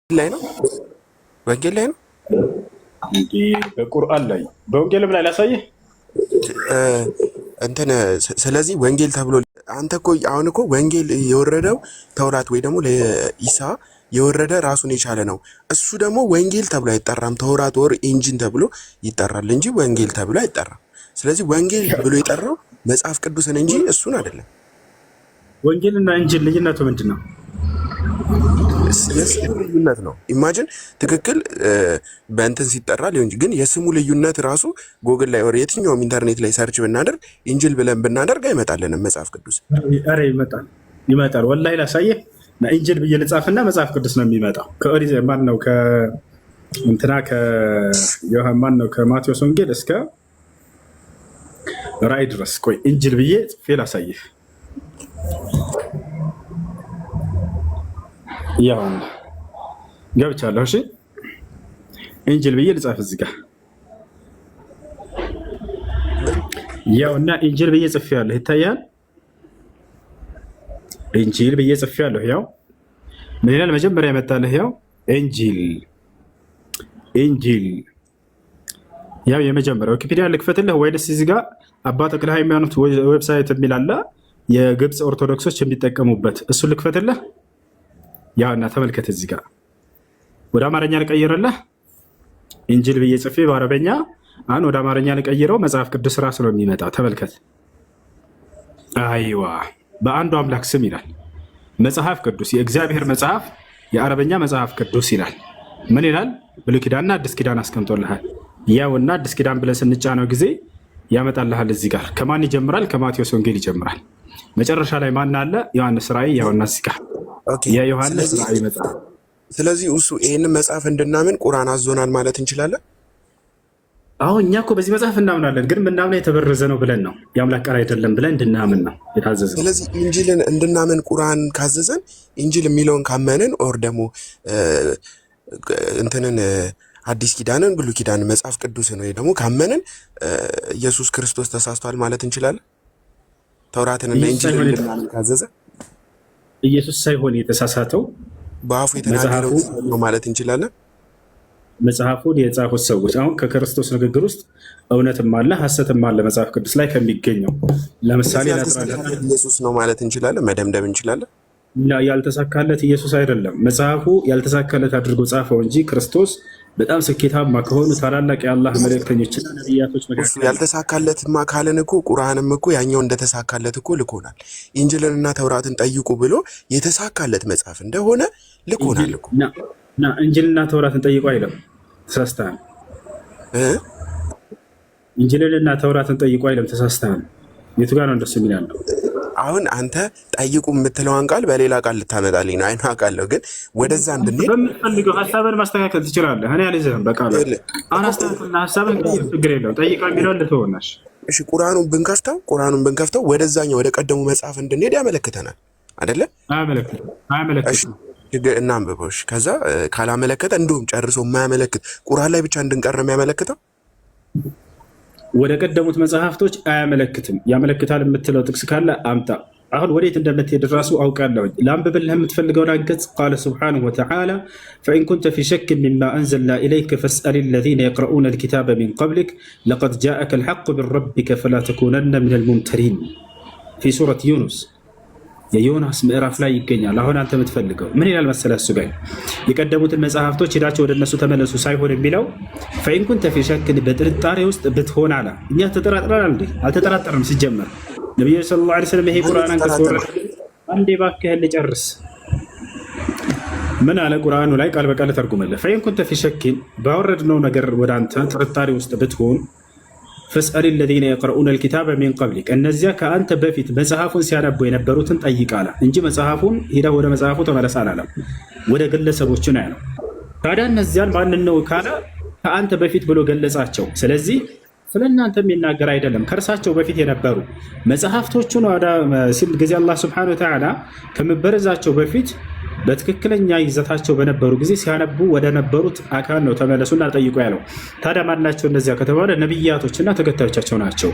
ላይ ነው ወንጌል ላይ ነው እንዴ? በቁርአን ላይ በወንጌልም ላይ ላሳየህ እንትን። ስለዚህ ወንጌል ተብሎ አንተ እኮ አሁን እኮ ወንጌል የወረደው ተውራት ወይ ደግሞ ለኢሳ የወረደ ራሱን የቻለ ነው። እሱ ደግሞ ወንጌል ተብሎ አይጠራም። ተውራት ወር ኢንጂል ተብሎ ይጠራል እንጂ ወንጌል ተብሎ አይጠራም። ስለዚህ ወንጌል ብሎ የጠራው መጽሐፍ ቅዱስን እንጂ እሱን አይደለም። ወንጌልና ኢንጂል ልዩነቱ ምንድን ነው? የስሙ ልዩነት ነው። ኢማጂን ትክክል በእንትን ሲጠራ ሊሆን ግን የስሙ ልዩነት ራሱ ጎግል ላይ ወር የትኛውም ኢንተርኔት ላይ ሰርች ብናደርግ ኢንጂል ብለን ብናደርግ አይመጣልንም መጽሐፍ ቅዱስ። ኧረ ይመጣል። ወላሂ ላሳየህ። ኢንጂል ብዬ ልጻፍና መጽሐፍ ቅዱስ ነው የሚመጣው። ከኦሪት ማን ነው ከእንትና ከዮሐን ማን ነው ከማቴዎስ ወንጌል እስከ ራእይ ድረስ። ቆይ ኢንጂል ብዬ ጽፌ ላሳየህ። ያው ገብቻለሁ። እሺ ኢንጂል ብዬ ልጻፍ እዚህ ጋር ያውና ኢንጂል ብዬ ጽፌያለሁ። ይታያል። ኢንጂል ብዬ ጽፌያለሁ። ያው ምን ይላል መጀመሪያ ያመጣልህ? ያው ኢንጂል ያው የመጀመሪያው ዊኪፒዲያ ልክፈትልህ ወይስ እዚህ ጋር አባ ተክለ ሃይማኖት ዌብሳይት የሚል አለ የግብፅ ኦርቶዶክሶች የሚጠቀሙበት እሱን ልክፈትልህ። ያውና ተመልከት። እዚህ ጋር ወደ አማርኛ ልቀይርልህ። ኢንጂል ብዬ ጽፌ በአረበኛ አሁን ወደ አማርኛ ልቀይረው። መጽሐፍ ቅዱስ ራሱ ነው የሚመጣ። ተመልከት። አይዋ በአንዱ አምላክ ስም ይላል መጽሐፍ ቅዱስ፣ የእግዚአብሔር መጽሐፍ፣ የአረበኛ መጽሐፍ ቅዱስ ይላል። ምን ይላል? ብሉይ ኪዳንና አዲስ ኪዳን አስቀምጦልሃል። ያውና አዲስ ኪዳን ብለን ስንጫነው ጊዜ ያመጣልሃል። እዚህ ጋር ከማን ይጀምራል? ከማቴዎስ ወንጌል ይጀምራል። መጨረሻ ላይ ማን አለ? ዮሐንስ ራእይ። ያውና እዚህ ጋር የዮሐንስ ራእይ መጽሐፍ። ስለዚህ እሱ ይህንን መጽሐፍ እንድናምን ቁርአን አዞናል ማለት እንችላለን። አሁን እኛ እኮ በዚህ መጽሐፍ እናምናለን፣ ግን ምናምነው የተበረዘ ነው ብለን ነው፣ የአምላክ ቃል አይደለም ብለን እንድናምን ነው የታዘዘው። ስለዚህ ኢንጂልን እንድናምን ቁርአን ካዘዘን ኢንጂል የሚለውን ካመንን ኦር ደግሞ እንትንን አዲስ ኪዳንን ብሉይ ኪዳን መጽሐፍ ቅዱስን ወይ ደግሞ ካመንን ኢየሱስ ክርስቶስ ተሳስቷል ማለት እንችላለን። ተውራትንና ኢንጂልን እንድናምን ካዘዘ ኢየሱስ ሳይሆን የተሳሳተው በአፉ የተናገረው ነው ማለት እንችላለን። መጽሐፉን የጻፉት ሰዎች አሁን ከክርስቶስ ንግግር ውስጥ እውነትም አለ ሐሰትም አለ መጽሐፍ ቅዱስ ላይ ከሚገኘው ለምሳሌ ኢየሱስ ነው ማለት እንችላለን፣ መደምደም እንችላለን። ያልተሳካለት ኢየሱስ አይደለም። መጽሐፉ ያልተሳካለት አድርጎ ጻፈው እንጂ ክርስቶስ በጣም ስኬታማ ከሆኑ ታላላቅ የአላህ መልእክተኞችና ነቢያቶች መካከል ያልተሳካለትማ ካለን እኮ ቁርአንም እኮ ያኛው እንደተሳካለት እኮ ልኮናል። ኢንጂልንና ተውራትን ጠይቁ ብሎ የተሳካለት መጽሐፍ እንደሆነ ልኮናል እኮ። ኢንጂልና ተውራትን ጠይቁ አይለም፣ ተሳስተሃል። ኢንጂልና ተውራትን ጠይቁ አይለም፣ ተሳስተሃል። የቱ ጋር ነው እንደሱ የሚላለው? አሁን አንተ ጠይቁ የምትለዋን ቃል በሌላ ቃል ልታመጣልኝ ነው። አይኗ ቃለሁ ግን ወደዛ እንድንሄድ በምትፈልገው ሀሳብን ማስተካከል ትችላለህ። እኔ አልይዝህም። በቃ አሁን አስተካከልና ሀሳብን ችግር የለውም። ጠይቃ የሚለውን ልትሆናሽ። እሺ ቁርአኑን ብንከፍተው ወደዛኛው ወደ ቀደሙ መጽሐፍ እንድንሄድ ያመለክተናል አይደለ? አያመለክትም። እናንብበው። ከዛ ካላመለከተ እንዲሁም ጨርሶ የማያመለክት ቁርአን ላይ ብቻ እንድንቀር ነው የሚያመለክተው። ወደ ቀደሙት መጽሐፍቶች አያመለክትም። ያመለክታል የምትለው ጥቅስ ካለ አምጣ። አሁን ወዴት እንደምትሄድ ራሱ አውቃለሁ። ላንብብልህ የምትፈልገውን አንቀጽ። ቃለ ሱብሓነሁ ወተዓላ ፈኢን ኩንተ ፊ ሸክ ሚማ አንዘልና ኢለይከ ፈስአል ለዚነ የቅረኡነ ልኪታበ ሚን ቀብሊክ ለቀድ ጃአከ ልሐቁ ሚን ረቢከ ፈላ ተኩነነ ሚነል ሙምተሪን። ፊ ሱረት ዩኑስ የዮናስ ምዕራፍ ላይ ይገኛል። አሁን አንተ የምትፈልገው ምን ይላል መሰለህ? እሱ ጋር የቀደሙትን መጽሐፍቶች ሄዳቸው ወደ እነሱ ተመለሱ ሳይሆን የሚለው ፈኢን ኩንተ ፊ ሸክን በጥርጣሬ ውስጥ ብትሆን አለ። እኛ ተጠራጥረናል እንዴ? አልተጠራጠርም። ሲጀመር ነቢዩ ሰለላሁ ዐለይሂ ወሰለም ይሄ ቁርአን አንቀጽ ወረደ። አንዴ እባክህን ልጨርስ። ምን አለ ቁርአኑ ላይ ቃል በቃል ተርጉመልህ። ፈኢን ኩንተ ፊ ሸክን ባወረድነው ነገር ወደ አንተ ጥርጣሬ ውስጥ ብትሆን ፈስአል ለዚነ የቅረኡነ ልኪታበ ሚን ቀብሊክ እነዚያ ከአንተ በፊት መጽሐፉን ሲያነቡ የነበሩትን ጠይቅ አለ እንጂ መጽሐፉን ሄደህ ወደ መጽሐፉ ተመለስ አላለም። ወደ ግለሰቦች ነው ያለው። ታዲያ እነዚያን ማንን ነው ካለ ከአንተ በፊት ብሎ ገለጻቸው። ስለዚህ ስለ እናንተ የሚናገር አይደለም፣ ከእርሳቸው በፊት የነበሩ መጽሐፍቶቹን ሲል ጊዜ አላህ ሱብሓነሁ ወተዓላ ከመበረዛቸው በፊት በትክክለኛ ይዘታቸው በነበሩ ጊዜ ሲያነቡ ወደ ነበሩት አካል ነው ተመለሱና ጠይቁ ያለው። ታዲያ ማናቸው እነዚያ ከተባለ ነብያቶችና ተከታዮቻቸው ናቸው።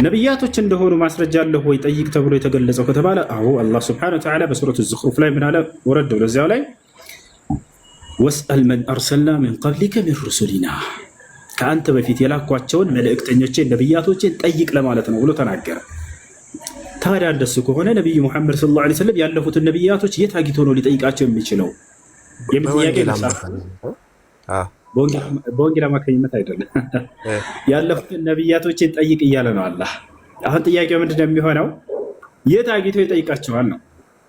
ነብያቶች እንደሆኑ ማስረጃ አለህ ወይ ጠይቅ ተብሎ የተገለጸው ከተባለ አዎ፣ አላህ ሱብሓነሁ ወተዓላ በሱረቱ ዙኽሩፍ ላይ ምን አለ? ወረደው ለዚያው ላይ ወስአል መን አርሰልና ሚን ቀብሊከ ሚን ሩሱሊና ከአንተ በፊት የላኳቸውን መልእክተኞችን ነቢያቶችን ጠይቅ ለማለት ነው ብሎ ተናገረ። ታዲያ እንደሱ ከሆነ ነቢዩ ሙሐመድ ሰለላሁ ዐለይሂ ወሰለም ያለፉትን ነቢያቶች የት አግኝቶ ነው ሊጠይቃቸው የሚችለው? በወንጌል አማካኝነት አይደለም። ያለፉትን ነቢያቶችን ጠይቅ እያለ ነው አላህ። አሁን ጥያቄው ምንድን ነው የሚሆነው? የት አግኝቶ ይጠይቃቸዋል ነው።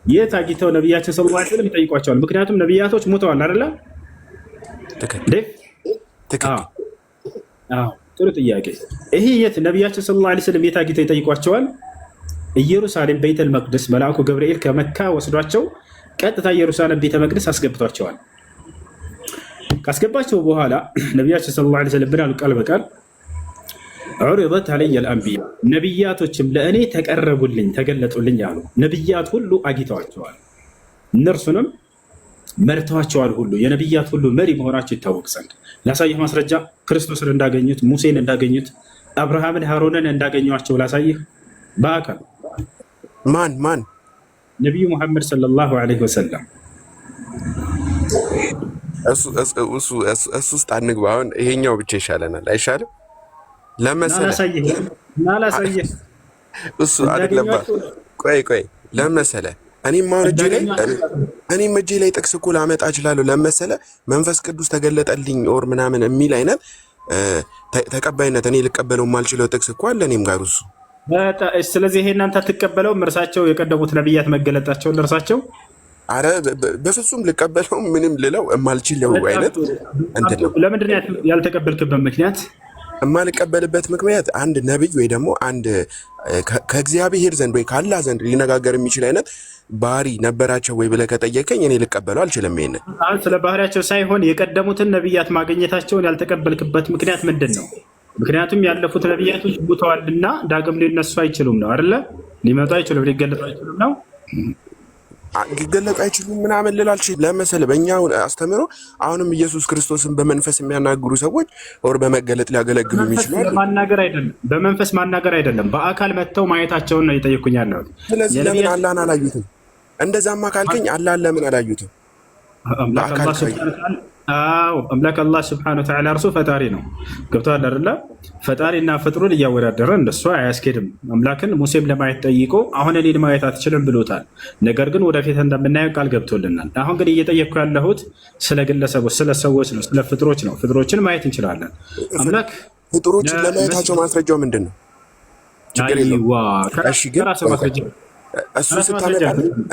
የት አግኝተው ነቢያችን ሰለላሁ ዐለይሂ ወሰለም ይጠይቋቸዋል? ምክንያቱም ነቢያቶች ሞተዋል አይደለ? ጥሩ ጥያቄ። ይሄ የት ነቢያችን ሰለላሁ ዐለይሂ ወሰለም የት አግኝተው ይጠይቋቸዋል? ኢየሩሳሌም ቤተል መቅደስ መልአኩ ገብርኤል ከመካ ወስዷቸው ቀጥታ ኢየሩሳሌም ቤተ መቅደስ አስገብቷቸዋል። ካስገባቸው በኋላ ነቢያችን ሰለላሁ ዐለይሂ ወሰለም ብናሉ ቃል በቃል ዑሪደት ዐለየ አልአንቢያ ነቢያቶችም ለእኔ ተቀረቡልኝ ተገለጡልኝ አሉ። ነቢያት ሁሉ አግኝተዋቸዋል፣ እነርሱንም መርተዋቸዋል። ሁሉ የነቢያት ሁሉ መሪ መሆናቸው ይታወቅ ዘንድ ላሳይህ ማስረጃ ክርስቶስን እንዳገኙት፣ ሙሴን እንዳገኙት፣ አብርሃምን ሃሮንን እንዳገኟቸው ላሳይህ በአካል ማን ነቢዩ ሙሐመድ ሰለላሁ ዐለይሂ ወሰለም። እሱ ውስጥ አንግባ። አሁን ይሄኛው ብቻ ይሻለናል አይሻልም? ለመሰለህ እሱ አይደለም። ቆይ ለመሰለህ እኔም እጄ ላይ ጥቅስ እኮ ላመጣ እችላለሁ። ለመሰለህ መንፈስ ቅዱስ ተገለጠልኝ ኦር ምናምን የሚል አይነት ተቀባይነት እኔ ልቀበለው የማልችለው ጥቅስ እኮ አለ እኔም ጋር እሱ። ስለዚህ ይሄ እናንተ አትቀበለውም? እርሳቸው የቀደሙት ነቢያት መገለጣቸውን ለእርሳቸው አረ በፍጹም ልቀበለው ምንም ልለው የማልችለው አይነት እንትን ነው። ለምንድን ነው ያልተቀበልክበት ምክንያት? የማልቀበልበት ምክንያት አንድ ነብይ ወይ ደግሞ አንድ ከእግዚአብሔር ዘንድ ወይ ካላህ ዘንድ ሊነጋገር የሚችል አይነት ባህሪ ነበራቸው ወይ ብለህ ከጠየቀኝ እኔ ልቀበለው አልችልም። ይሄንን ስለ ባህሪያቸው ሳይሆን የቀደሙትን ነቢያት ማግኘታቸውን ያልተቀበልክበት ምክንያት ምንድን ነው? ምክንያቱም ያለፉት ነቢያቶች ሞተዋልና ዳግም ሊነሱ አይችሉም ነው አይደለ? ሊመጡ አይችሉም፣ ሊገለጡ አይችሉም ነው። ሊገለጡ አይችሉም ምናምን ልል አልችልም። ለመሰለህ በእኛ አስተምሮ አሁንም ኢየሱስ ክርስቶስን በመንፈስ የሚያናግሩ ሰዎች ኦር በመገለጥ ሊያገለግሉ የሚችሉ ማናገር አይደለም፣ በመንፈስ ማናገር አይደለም፣ በአካል መጥተው ማየታቸውን ነው የጠየኩኝ ያለሁት። ስለዚህ ለምን አላህን አላዩትም? እንደዛማ ካልከኝ አላህን ለምን አላዩትም? አምላክ አላህ ስብሐነሁ ወተዓላ እርሱ ፈጣሪ ነው። ገብቶሃል አይደለ? ፈጣሪና ፍጥሩን እያወዳደረ እንደሱ አያስኬድም። አምላክን ሙሴም ለማየት ጠይቆ አሁን እኔን ማየት አትችልም ብሎታል። ነገር ግን ወደፊት እንደምናየው ቃል ገብቶልናል። አሁን ግን እየጠየቅኩ ያለሁት ስለ ግለሰቦች፣ ስለ ሰዎች ነው፣ ስለ ፍጥሮች ነው። ፍጥሮችን ማየት እንችላለን። አምላክ ፍጥሮችን ለማየታቸው ማስረጃው ምንድን ነው? እሱ ስታመጣ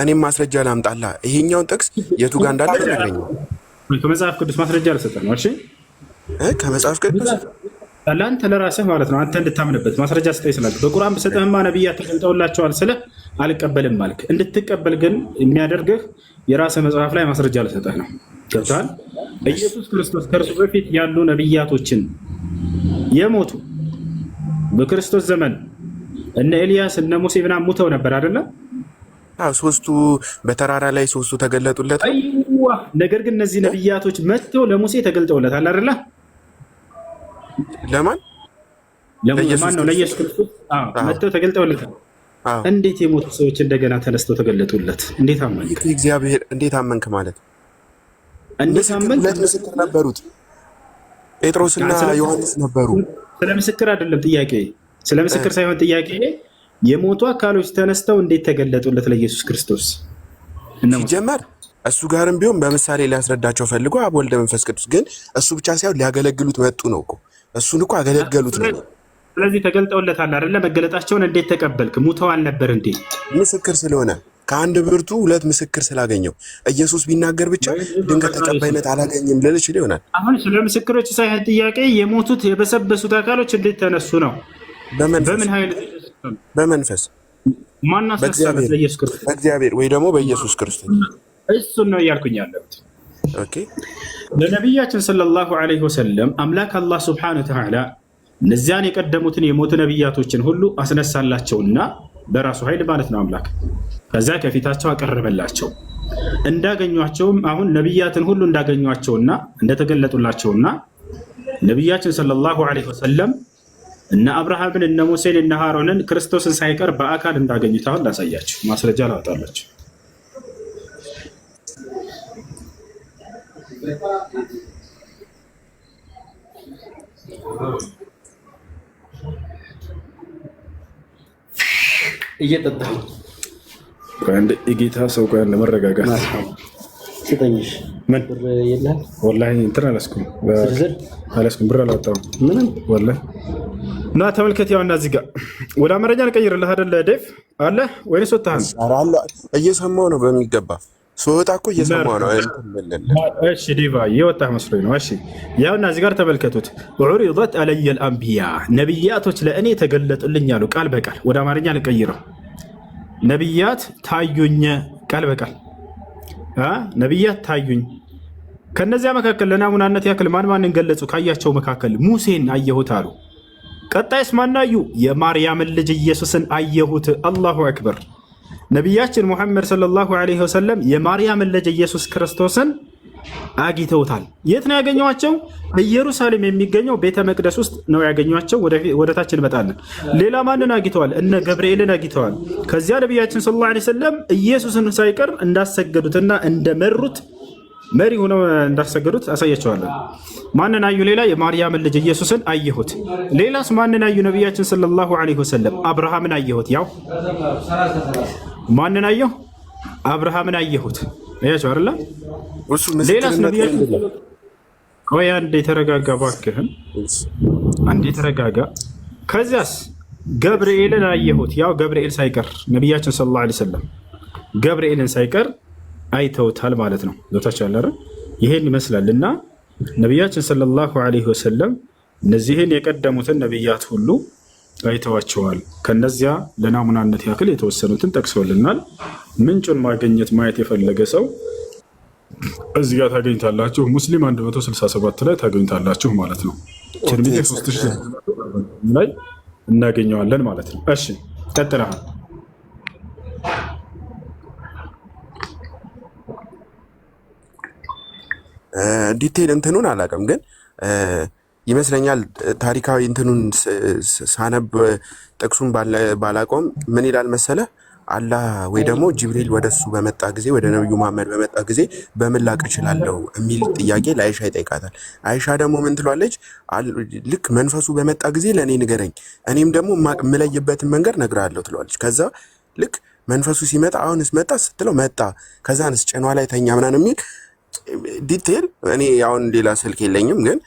እኔም ማስረጃ ላምጣላ። ይሄኛውን ጥቅስ የቱ ጋር እንዳለ ተናግረኝ። ከመጽሐፍ ቅዱስ ማስረጃ ልሰጠህ ነው። እሺ ከመጽሐፍ ቅዱስ ለአንተ ለራስህ ማለት ነው፣ አንተ እንድታምንበት ማስረጃ ስጠኝ ስላልክ። በቁርአን ብሰጥህማ ነቢያት ተገልጠውላቸዋል ስልህ አልቀበልም አልክ። እንድትቀበል ግን የሚያደርግህ የራስህ መጽሐፍ ላይ ማስረጃ ልሰጠህ ነው። ገብቶሃል? ኢየሱስ ክርስቶስ ከእርሱ በፊት ያሉ ነቢያቶችን የሞቱ በክርስቶስ ዘመን እነ ኤልያስ እነ ሙሴ ምናምን ሙተው ነበር አይደለ? ሶስቱ በተራራ ላይ ሶስቱ ተገለጡለት። ነገር ግን እነዚህ ነቢያቶች መጥተው ለሙሴ ተገልጠውለታል አይደለ? ለማን ነው? ለኢየሱስ ክርስቶስ መጥተው ተገልጠውለታል። እንዴት የሞቱ ሰዎች እንደገና ተነስተው ተገለጡለት? እንዴት አመንክ? እግዚአብሔር እንዴት አመንክ ማለት ሁለት ምስክር ነበሩት፣ ጴጥሮስና ዮሐንስ ነበሩ። ስለ ምስክር አይደለም ጥያቄ፣ ስለ ምስክር ሳይሆን ጥያቄ የሞቱ አካሎች ተነስተው እንዴት ተገለጡለት ለኢየሱስ ክርስቶስ? ሲጀመር እሱ ጋርም ቢሆን በምሳሌ ሊያስረዳቸው ፈልጎ አብ ወልድ መንፈስ ቅዱስ፣ ግን እሱ ብቻ ሳይሆን ሊያገለግሉት መጡ ነው እኮ። እሱን እኮ አገለገሉት ነው። ስለዚህ ተገልጠውለታል አይደለ? መገለጣቸውን እንዴት ተቀበልክ? ሙተዋል ነበር እንዴ? ምስክር ስለሆነ ከአንድ ብርቱ ሁለት ምስክር ስላገኘው ኢየሱስ ቢናገር ብቻ ድንገት ተቀባይነት አላገኝም ልል ይችል ይሆናል። አሁን ስለ ምስክሮች ሳይሆን ጥያቄ የሞቱት የበሰበሱት አካሎች እንዴት ተነሱ ነው። በምን ኃይል? በመንፈስ ማናሰሰበት ለኢየሱስ ክርስቶስ በእግዚአብሔር ወይ ደግሞ በኢየሱስ ክርስቶስ። እሱን ነው እያልኩኝ ያለሁት። ኦኬ ለነቢያችን ሰለላሁ ዐለይሂ ወሰለም አምላክ አላህ ሱብሓነሁ ወተዓላ እነዚያን የቀደሙትን የሞቱ ነቢያቶችን ሁሉ አስነሳላቸውና በራሱ ኃይል ማለት ነው አምላክ። ከዛ ከፊታቸው አቀረበላቸው። እንዳገኟቸውም አሁን ነቢያትን ሁሉ እንዳገኟቸውና እንደተገለጡላቸውና ነቢያችን ሰለላሁ ዐለይሂ ወሰለም እነ አብርሃምን እነ ሙሴን እነ ሃሮንን ክርስቶስን ሳይቀር በአካል እንዳገኙት አሁን ላሳያችሁ፣ ማስረጃ ላወጣላችሁ። እየጠጣሁ አንድ የጌታ ሰው ጋር ለመረጋጋት ስጠኝሽ ምን ብር የለህም? ወላሂ እንትን አላስኩም ዝርዝር አላስኩም፣ ብር አላወጣሁም ምንም ወላሂ። እና ተመልከት፣ ያው እና እዚህ ጋር ወደ አማርኛ ልቀይርልህ አይደለ? ዴቭ አለ ወይስ ወጥተሃል? እየሰማሁ ነው በሚገባ ስወጣ እኮ እየሰማሁ ነው። እሺ ዲቫ እየወጣህ መስሎኝ ነው። እሺ ያውና እዚህ ጋር ተመልከቱት። ዑሪደት አለየ ልአንቢያ ነቢያቶች ለእኔ ተገለጡልኝ አሉ። ቃል በቃል ወደ አማርኛ ልቀይረው። ነቢያት ታዩኝ፣ ቃል በቃል ነቢያት ታዩኝ። ከነዚያ መካከል ለናሙናነት ያክል ማን ማንን ገለጹ? ካያቸው መካከል ሙሴን አየሁት አሉ። ቀጣይስ ማን አዩ? የማርያምን ልጅ ኢየሱስን አየሁት። አላሁ አክበር። ነቢያችን ሙሐመድ ሰለላሁ ዐለይሂ ወሰለም የማርያምን ልጅ ኢየሱስ ክርስቶስን አግኝተውታል። የት ነው ያገኘዋቸው? ኢየሩሳሌም የሚገኘው ቤተ መቅደስ ውስጥ ነው ያገኟቸው። ወደ ታች እንመጣለን። ሌላ ማንን አግኝተዋል? እነ ገብርኤልን አግኝተዋል። ከዚያ ነቢያችን ሰለላሁ ዐለይሂ ወሰለም ኢየሱስን ሳይቀር እንዳሰገዱትና እንደመሩት መሪ ሆነው እንዳሰገዱት አሳያቸዋለን። ማንን አዩ? ሌላ የማርያምን ልጅ ኢየሱስን አየሁት። ሌላስ ማንን አዩ? ነቢያችን ሰለላሁ ዐለይሂ ወሰለም አብርሃምን አየሁት። ያው ማንን አየሁ? አብርሃምን አየሁት። አያቸው አይደለ? ሌላስ ነቢያችን ቆይ አንዴ ተረጋጋ እባክህን፣ አንዴ ተረጋጋ። ከዚያስ ገብርኤልን አየሁት። ያው ገብርኤል ሳይቀር ነቢያችን ሰለላሁ ዐለይሂ ወሰለም ገብርኤልን ሳይቀር አይተውታል ማለት ነው። ዞታች አለ ይሄን ይመስላል። እና ነቢያችን ሰለላሁ ዐለይሂ ወሰለም እነዚህን የቀደሙትን ነቢያት ሁሉ አይተዋቸዋል። ከነዚያ ለናሙናነት ያክል የተወሰኑትን ጠቅሰውልናል። ምንጩን ማግኘት ማየት የፈለገ ሰው እዚህ ጋር ታገኝታላችሁ። ሙስሊም 167 ላይ ታገኝታላችሁ ማለት ነው። ትርሚዚ 3000 ላይ እናገኘዋለን ማለት ነው። እሺ ቀጥለሃል። ዲቴል እንትኑን አላውቅም፣ ግን ይመስለኛል ታሪካዊ እንትኑን ሳነብ ጥቅሱን ባላቆም ምን ይላል መሰለህ? አላህ ወይ ደግሞ ጅብሪል ወደሱ በመጣ ጊዜ ወደ ነብዩ መሐመድ በመጣ ጊዜ በምን ላቅ እችላለሁ የሚል ጥያቄ ለአይሻ ይጠይቃታል። አይሻ ደግሞ ምን ትሏለች? ልክ መንፈሱ በመጣ ጊዜ ለእኔ ንገረኝ፣ እኔም ደግሞ የምለይበትን መንገድ ነግርሃለሁ ትለዋለች። ከዛ ልክ መንፈሱ ሲመጣ አሁንስ መጣ ስትለው መጣ፣ ከዛንስ ጭኗ ላይ ተኛ ምናምን የሚል ዲቴል እኔ አሁን ሌላ ስልክ የለኝም፣ ግን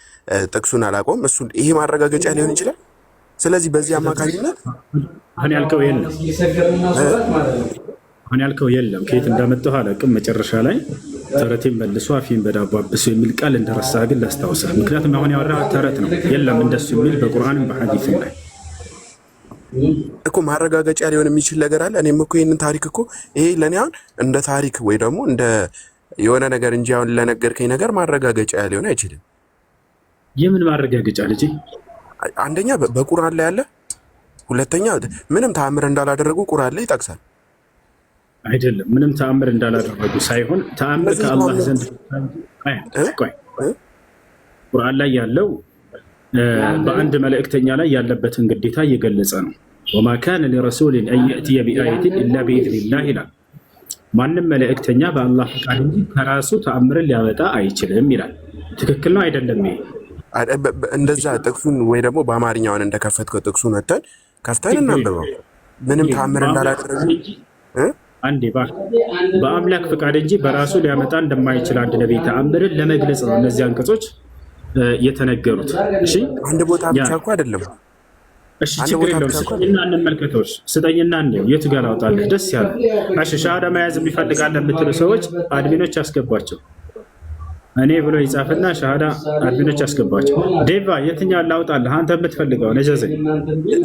ጥቅሱን አላውቀውም። እሱ ይሄ ማረጋገጫ ሊሆን ይችላል። ስለዚህ በዚህ አማካኝነት አሁን ያልከው የለም ከየት እንዳመጣሁ አላውቅም። መጨረሻ ላይ ተረቴን መልሶ አፌን በዳቦ አብሶ የሚል ቃል እንደረሳ ግን ላስታውስህ። ምክንያቱም አሁን ያወራህ ተረት ነው። የለም እንደሱ የሚል በቁርአንም በሐዲስም ላይ እኮ ማረጋገጫ ሊሆን የሚችል ነገር አለ። እኔም እኮ ይህንን ታሪክ እኮ ይሄ ለእኔ አሁን እንደ ታሪክ ወይ ደግሞ እንደ የሆነ ነገር እንጂ አሁን ለነገርከኝ ነገር ማረጋገጫ ሊሆን አይችልም። የምን ማረጋገጫ ልጅ? አንደኛ በቁርአን ላይ አለ፣ ሁለተኛ ምንም ተአምር እንዳላደረጉ ቁርአን ላይ ይጠቅሳል። አይደለም ምንም ተአምር እንዳላደረጉ ሳይሆን ተአምር ከአላህ ዘንድ ቁርአን ላይ ያለው በአንድ መልእክተኛ ላይ ያለበትን ግዴታ እየገለጸ ነው። ወማ ካነ ሊረሱሊን አን የእትየ ቢአየትን ኢላ ቢኢዝኒላህ ይላል። ማንም መልእክተኛ በአላህ ፈቃድ እንጂ ከራሱ ተአምርን ሊያመጣ አይችልም ይላል። ትክክል ነው አይደለም? ይሄ እንደዛ ጥቅሱን ወይ ደግሞ በአማርኛውን እንደከፈትከው ጥቅሱን ወተን ከፍተን እናንብበው። ምንም ተአምር እንዳላደረጉ አንዴ በአምላክ ፈቃድ እንጂ በራሱ ሊያመጣ እንደማይችል አንድ ነቢይ ተአምርን ለመግለጽ ነው እነዚህ አንቀጾች የተነገሩት። እሺ አንድ ቦታ ብቻ እኮ አይደለም። እሺ ችግር የለውም። ስጠኝና እንመልከተው። ስጠኝና እንየው። የት ጋር ላውጣልህ? ደስ ያለ እሺ። ሻሃዳ መያዝ የሚፈልጋለ የምትሉ ሰዎች አድሚኖች ያስገቧቸው። እኔ ብሎ ይጻፍና ሻሃዳ አድሚኖች ያስገቧቸው። ዴቫ የትኛውን ላውጣልህ? አንተ የምትፈልገው ነጀዘኝ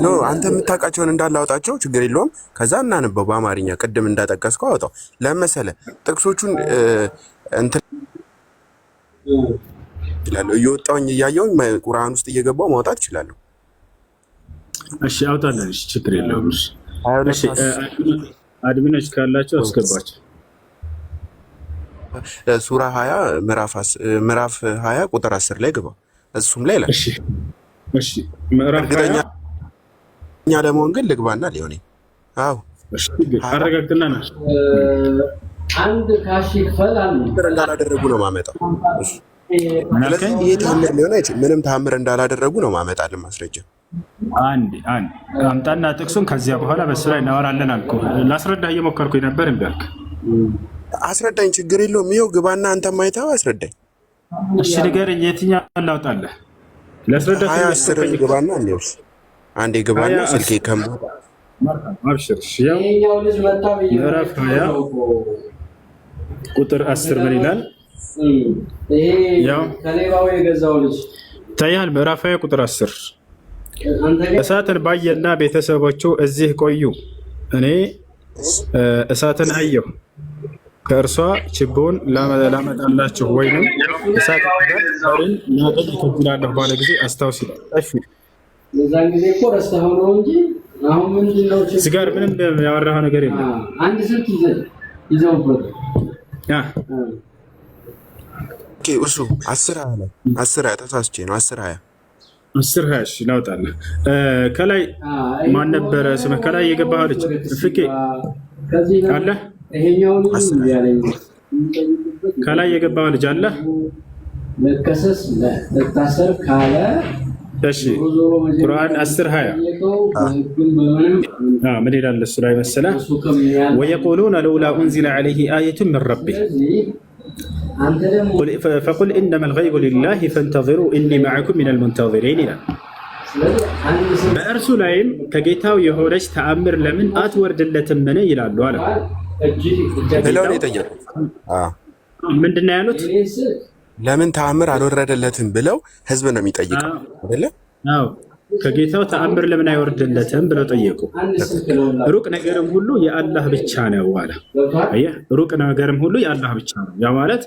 ኖ አንተ የምታውቃቸውን እንዳላውጣቸው ችግር የለውም። ከዛ እናንበው በአማርኛ ቅድም እንዳጠቀስከው አውጣው። ለመሰለ ጥቅሶቹን እንትን ይችላለሁ እየወጣሁኝ እያየሁኝ ቁርአን ውስጥ እየገባሁ ማውጣት እችላለሁ። እሺ አውጣለን። እሺ ችግር የለውም። እሺ አድሚኖች ካላቸው አስገባቸው። ሱራ 20 ምዕራፍ 20 ቁጥር 10 ላይ ግባ። እሱም ላይ ይላል። እሺ ምዕራፍ 20 እኛ ለመሆን ግን ልግባና ሊሆን አዎ እሺ አረጋግጥና ነው አንድ ካሽ ይፈላል እንዳላደረጉ ነው ማመጣው። ስለዚህ ይሄ ተአምር ሊሆን አይችልም። ምንም ተአምር እንዳላደረጉ ነው ማመጣልን ማስረጃ። አንድ አምጣና ጥቅሱን ከዚያ በኋላ በሱ ላይ እናወራለን አልኩህ። ላስረዳህ እየሞከርኩኝ ነበር እምቢ አልክ። አስረዳኝ፣ ችግር የለውም። ይኸው ግባና አንተም አይተኸው አስረዳኝ። እሺ ንገረኝ፣ የትኛውን ላውጣለህ? ላስረዳህ 10 ግባና እንዴውስ አንዴ ግባና ስልኬ ከመጣ አብሽር። ያው ምዕራፍ 20 ቁጥር 10 ምን ይላል? ያው ከሌባው የገዛው ልጅ ታያል። ምዕራፍ 20 ቁጥር 10 እሳትን ባየና ቤተሰቦቹ እዚህ ቆዩ፣ እኔ እሳትን አየሁ፣ ከእርሷ ችቦን ላመጣላችሁ ወይንም እሳት ርን ናቀድ ይከብላለሁ ባለ ጊዜ አስታውስ ይላል። እሺ የዛን ጊዜ እኮ ረስተኸው ነው እንጂ አሁን ምንድን ነው እዚህ ጋር ምንም ያወራኸው ነገር የለም። አንድ ስልክ ይዘውበት እሱ 10 ተሳስቼ ነው 10 ላውጣለህ። ከላይ ማን ነበረ ስምህ? ከላይ የገባኸው ልጅ ፍቄ አለ? ከላይ የገባኸው ልጅ አለ? መከሰስ ለታሰር ካለ እሺ ቁርአን 10:20 ምን ይላል እሱ ላይ መሰለህ? ወየቁሉነ ለውላ ኡንዚለ ዐለይሂ አየቱን ሚን ረቢህ ፈቁል ኢነማ ልገይቡ ሊላህ ፈንተظሩ ኢኒ መዐኩም ሚነል ሙንተظሪን ይላል። በእርሱ ላይም ከጌታው የሆነች ተአምር ለምን አትወርድለትምን ይላሉ አለ። ምንድን ነው ያሉት? ለምን ተአምር አልወረደለትም ብለው ህዝብ ነው የሚጠይቀው አይደለ? አዎ ከጌታው ተአምር ለምን አይወርድለትም ብለው ጠየቁ። ሩቅ ነገርም ሁሉ የአላህ ብቻ ነው አለ። አየህ፣ ሩቅ ነገርም ሁሉ የአላህ ብቻ ነው። ያ ማለት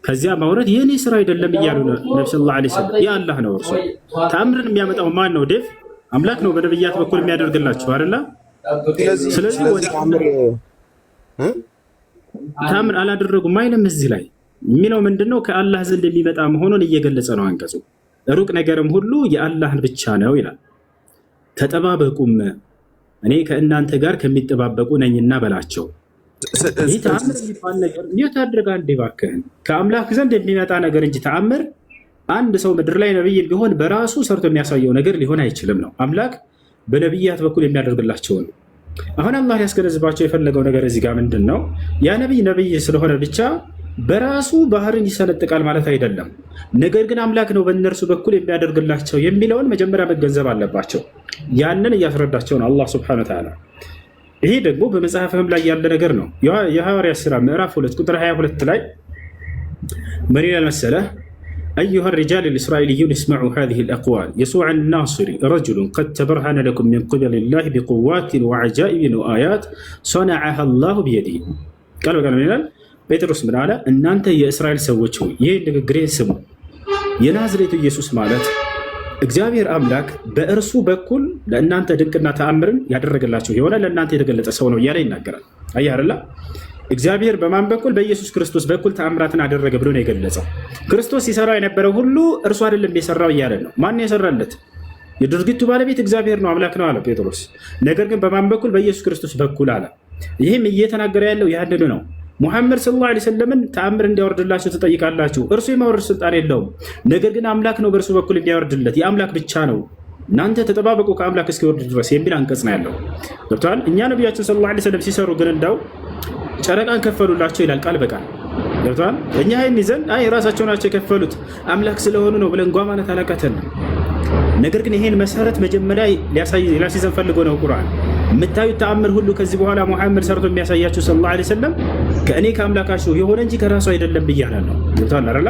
ከዚያ ማውረድ የኔ ስራ አይደለም እያሉ ነው ነብዩ ሰለላሁ ዐለይሂ ወሰለም። የአላህ ነው እርሱ። ተአምርን የሚያመጣው ማን ነው? ዴቭ አምላክ ነው በነብያት በኩል የሚያደርግላችሁ አይደለ? ስለዚህ ተአምር አላደረጉም አይልም። እዚህ ላይ የሚለው ምንድነው? ከአላህ ዘንድ የሚመጣ መሆኑን እየገለጸ ነው አንቀጹ። ሩቅ ነገርም ሁሉ የአላህን ብቻ ነው ይላል። ተጠባበቁም እኔ ከእናንተ ጋር ከሚጠባበቁ ነኝና በላቸው። ይህ ተአምር የሚባል ነገር እንዴት አድርጋል? እባክህን ከአምላክ ዘንድ የሚመጣ ነገር እንጂ ተአምር አንድ ሰው ምድር ላይ ነብይ ቢሆን በራሱ ሰርቶ የሚያሳየው ነገር ሊሆን አይችልም ነው። አምላክ በነብያት በኩል የሚያደርግላቸው ነው። አሁን አላህ ሊያስገነዝባቸው የፈለገው ነገር እዚህ ጋር ምንድን ነው? ያ ነብይ ስለሆነ ብቻ በራሱ ባህርን ይሰነጥቃል ማለት አይደለም። ነገር ግን አምላክ ነው በእነርሱ በኩል የሚያደርግላቸው የሚለውን መጀመሪያ መገንዘብ አለባቸው። ያንን እያስረዳቸው ነው አላህ ሱብሓነሁ ወተዓላ። ይሄ ደግሞ በመጽሐፍም ላይ ያለ ነገር ነው። የሐዋርያት ሥራ ምዕራፍ 2 ቁጥር 22 ላይ ምን ይላል መሰለህ? أيها الرجال الإسرائيليون اسمعوا هذه الأقوال يسوع الناصري رجل قد تبرهن لكم من قبل الله بقوات وعجائب وآيات صنعها الله بيده قالوا من ይላል ጴጥሮስ ምን አለ? እናንተ የእስራኤል ሰዎች ሆይ ይህን ንግግሬን ስሙ። የናዝሬቱ ኢየሱስ ማለት እግዚአብሔር አምላክ በእርሱ በኩል ለእናንተ ድንቅና ተአምርን ያደረገላቸው የሆነ ለእናንተ የተገለጠ ሰው ነው እያለ ይናገራል። አየህ አይደለ? እግዚአብሔር በማን በኩል? በኢየሱስ ክርስቶስ በኩል ተአምራትን አደረገ ብሎ ነው የገለጸው። ክርስቶስ ሲሰራው የነበረው ሁሉ እርሱ አይደለም የሰራው እያለ ነው። ማን የሰራለት? የድርጊቱ ባለቤት እግዚአብሔር ነው፣ አምላክ ነው አለ ጴጥሮስ። ነገር ግን በማን በኩል? በኢየሱስ ክርስቶስ በኩል አለ። ይህም እየተናገረ ያለው ያንኑ ነው። ሙሐመድ ሰለላሁ ዐለይሂ ወሰለም ተአምር እንዲያወርድላችሁ ትጠይቃላችሁ። እርሱ የማውረድ ስልጣን የለውም። ነገር ግን አምላክ ነው በእርሱ በኩል የሚያወርድለት፣ የአምላክ ብቻ ነው። እናንተ ተጠባበቁ ከአምላክ እስኪወርድ ድረስ የሚል አንቀጽ ነው ያለው። ገብቶሃል? እኛ ነቢያችን ሰለላሁ ዐለይሂ ወሰለም ሲሰሩ ግን እንዳው ጨረቃን ከፈሉላቸው ይላል ቃል በቃል። ገብቶሃል? እኛ ይህን ይዘን አይ ራሳቸው ናቸው የከፈሉት አምላክ ስለሆኑ ነው ብለን ጓ ማለት አላቃተንም። ነገር ግን ይሄን መሰረት መጀመሪያ ሊያስይዘን ፈልጎ ነው ቁርአን። የምታዩት ተአምር ሁሉ ከዚህ በኋላ ሙሐመድ ሰርቶ የሚያሳያችሁ ሰለላሁ ዐለይሂ ወሰለም ከእኔ ከአምላካችሁ የሆነ እንጂ ከራሱ አይደለም ብያለ ነው። ገብቶሃል አይደል?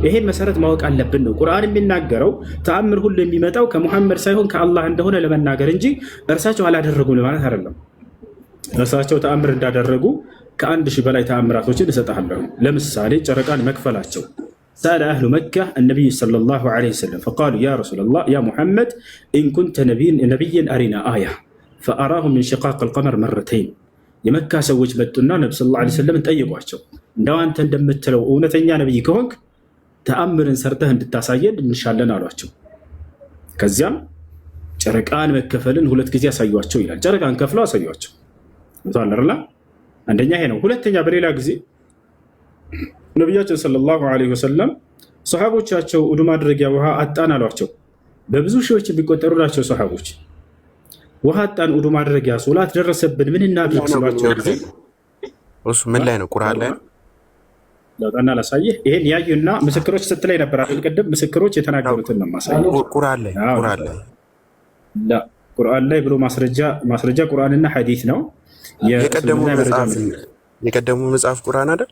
ይሄን መሰረት ማወቅ አለብን ነው። ቁርአን የሚናገረው ተአምር ሁሉ የሚመጣው ከሙሐመድ ሳይሆን ከአላህ እንደሆነ ለመናገር እንጂ እርሳቸው አላደረጉም ለማለት አይደለም። እርሳቸው ተአምር እንዳደረጉ ከ1000 በላይ ተአምራቶችን እሰጥሃለሁ። ለምሳሌ ጨረቃን መክፈላቸው سأل أهل مكة النبي صلى الله عليه وسلم فقالوا يا رسول الله يا محمد إن كنت نبيا أرنا آية فأراهم من شقاق القمر مرتين የመካ ሰዎች መጡና ነብዩ ሰለላሁ ዐለይሂ ወሰለም ጠየቋቸው። እንደው አንተ እንደምትለው እውነተኛ ነብይ ከሆንክ ተአምርን ሰርተህ እንድታሳየን እንሻለን አሏቸው። ከዚያም ጨረቃን መከፈልን 2 ጊዜ አሳዩአቸው ይላል። ጨረቃን ከፍለው አሳዩአቸው። ወጣለርላ አንደኛ ይሄ ነው። ሁለተኛ በሌላ ጊዜ ነቢያችን ሰለላሁ ዐለይሂ ወሰለም ሰሃቦቻቸው ውዱ ማድረጊያ ውሃ አጣን አሏቸው። በብዙ ሺዎች የሚቆጠሩ ናቸው ሰሃቦች። ውሃ አጣን፣ ውዱ ማድረጊያ ሶላት ደረሰብን፣ ምን እናድርግ ሲሏቸው ጊዜ እሱ ምን ላይ ነው? ቁርአን ላይ ለውጣና ላሳየህ። ይሄን ያዩና ምስክሮች ስትላይ ነበር አይደል? ቅድም ምስክሮች የተናገሩትን ነው ማሳየህ። ቁርአን ላይ ብሎ ማስረጃ ቁርአንና ሐዲስ ነው። የቀደሙ መጽሐፍ ቁርአን አይደል?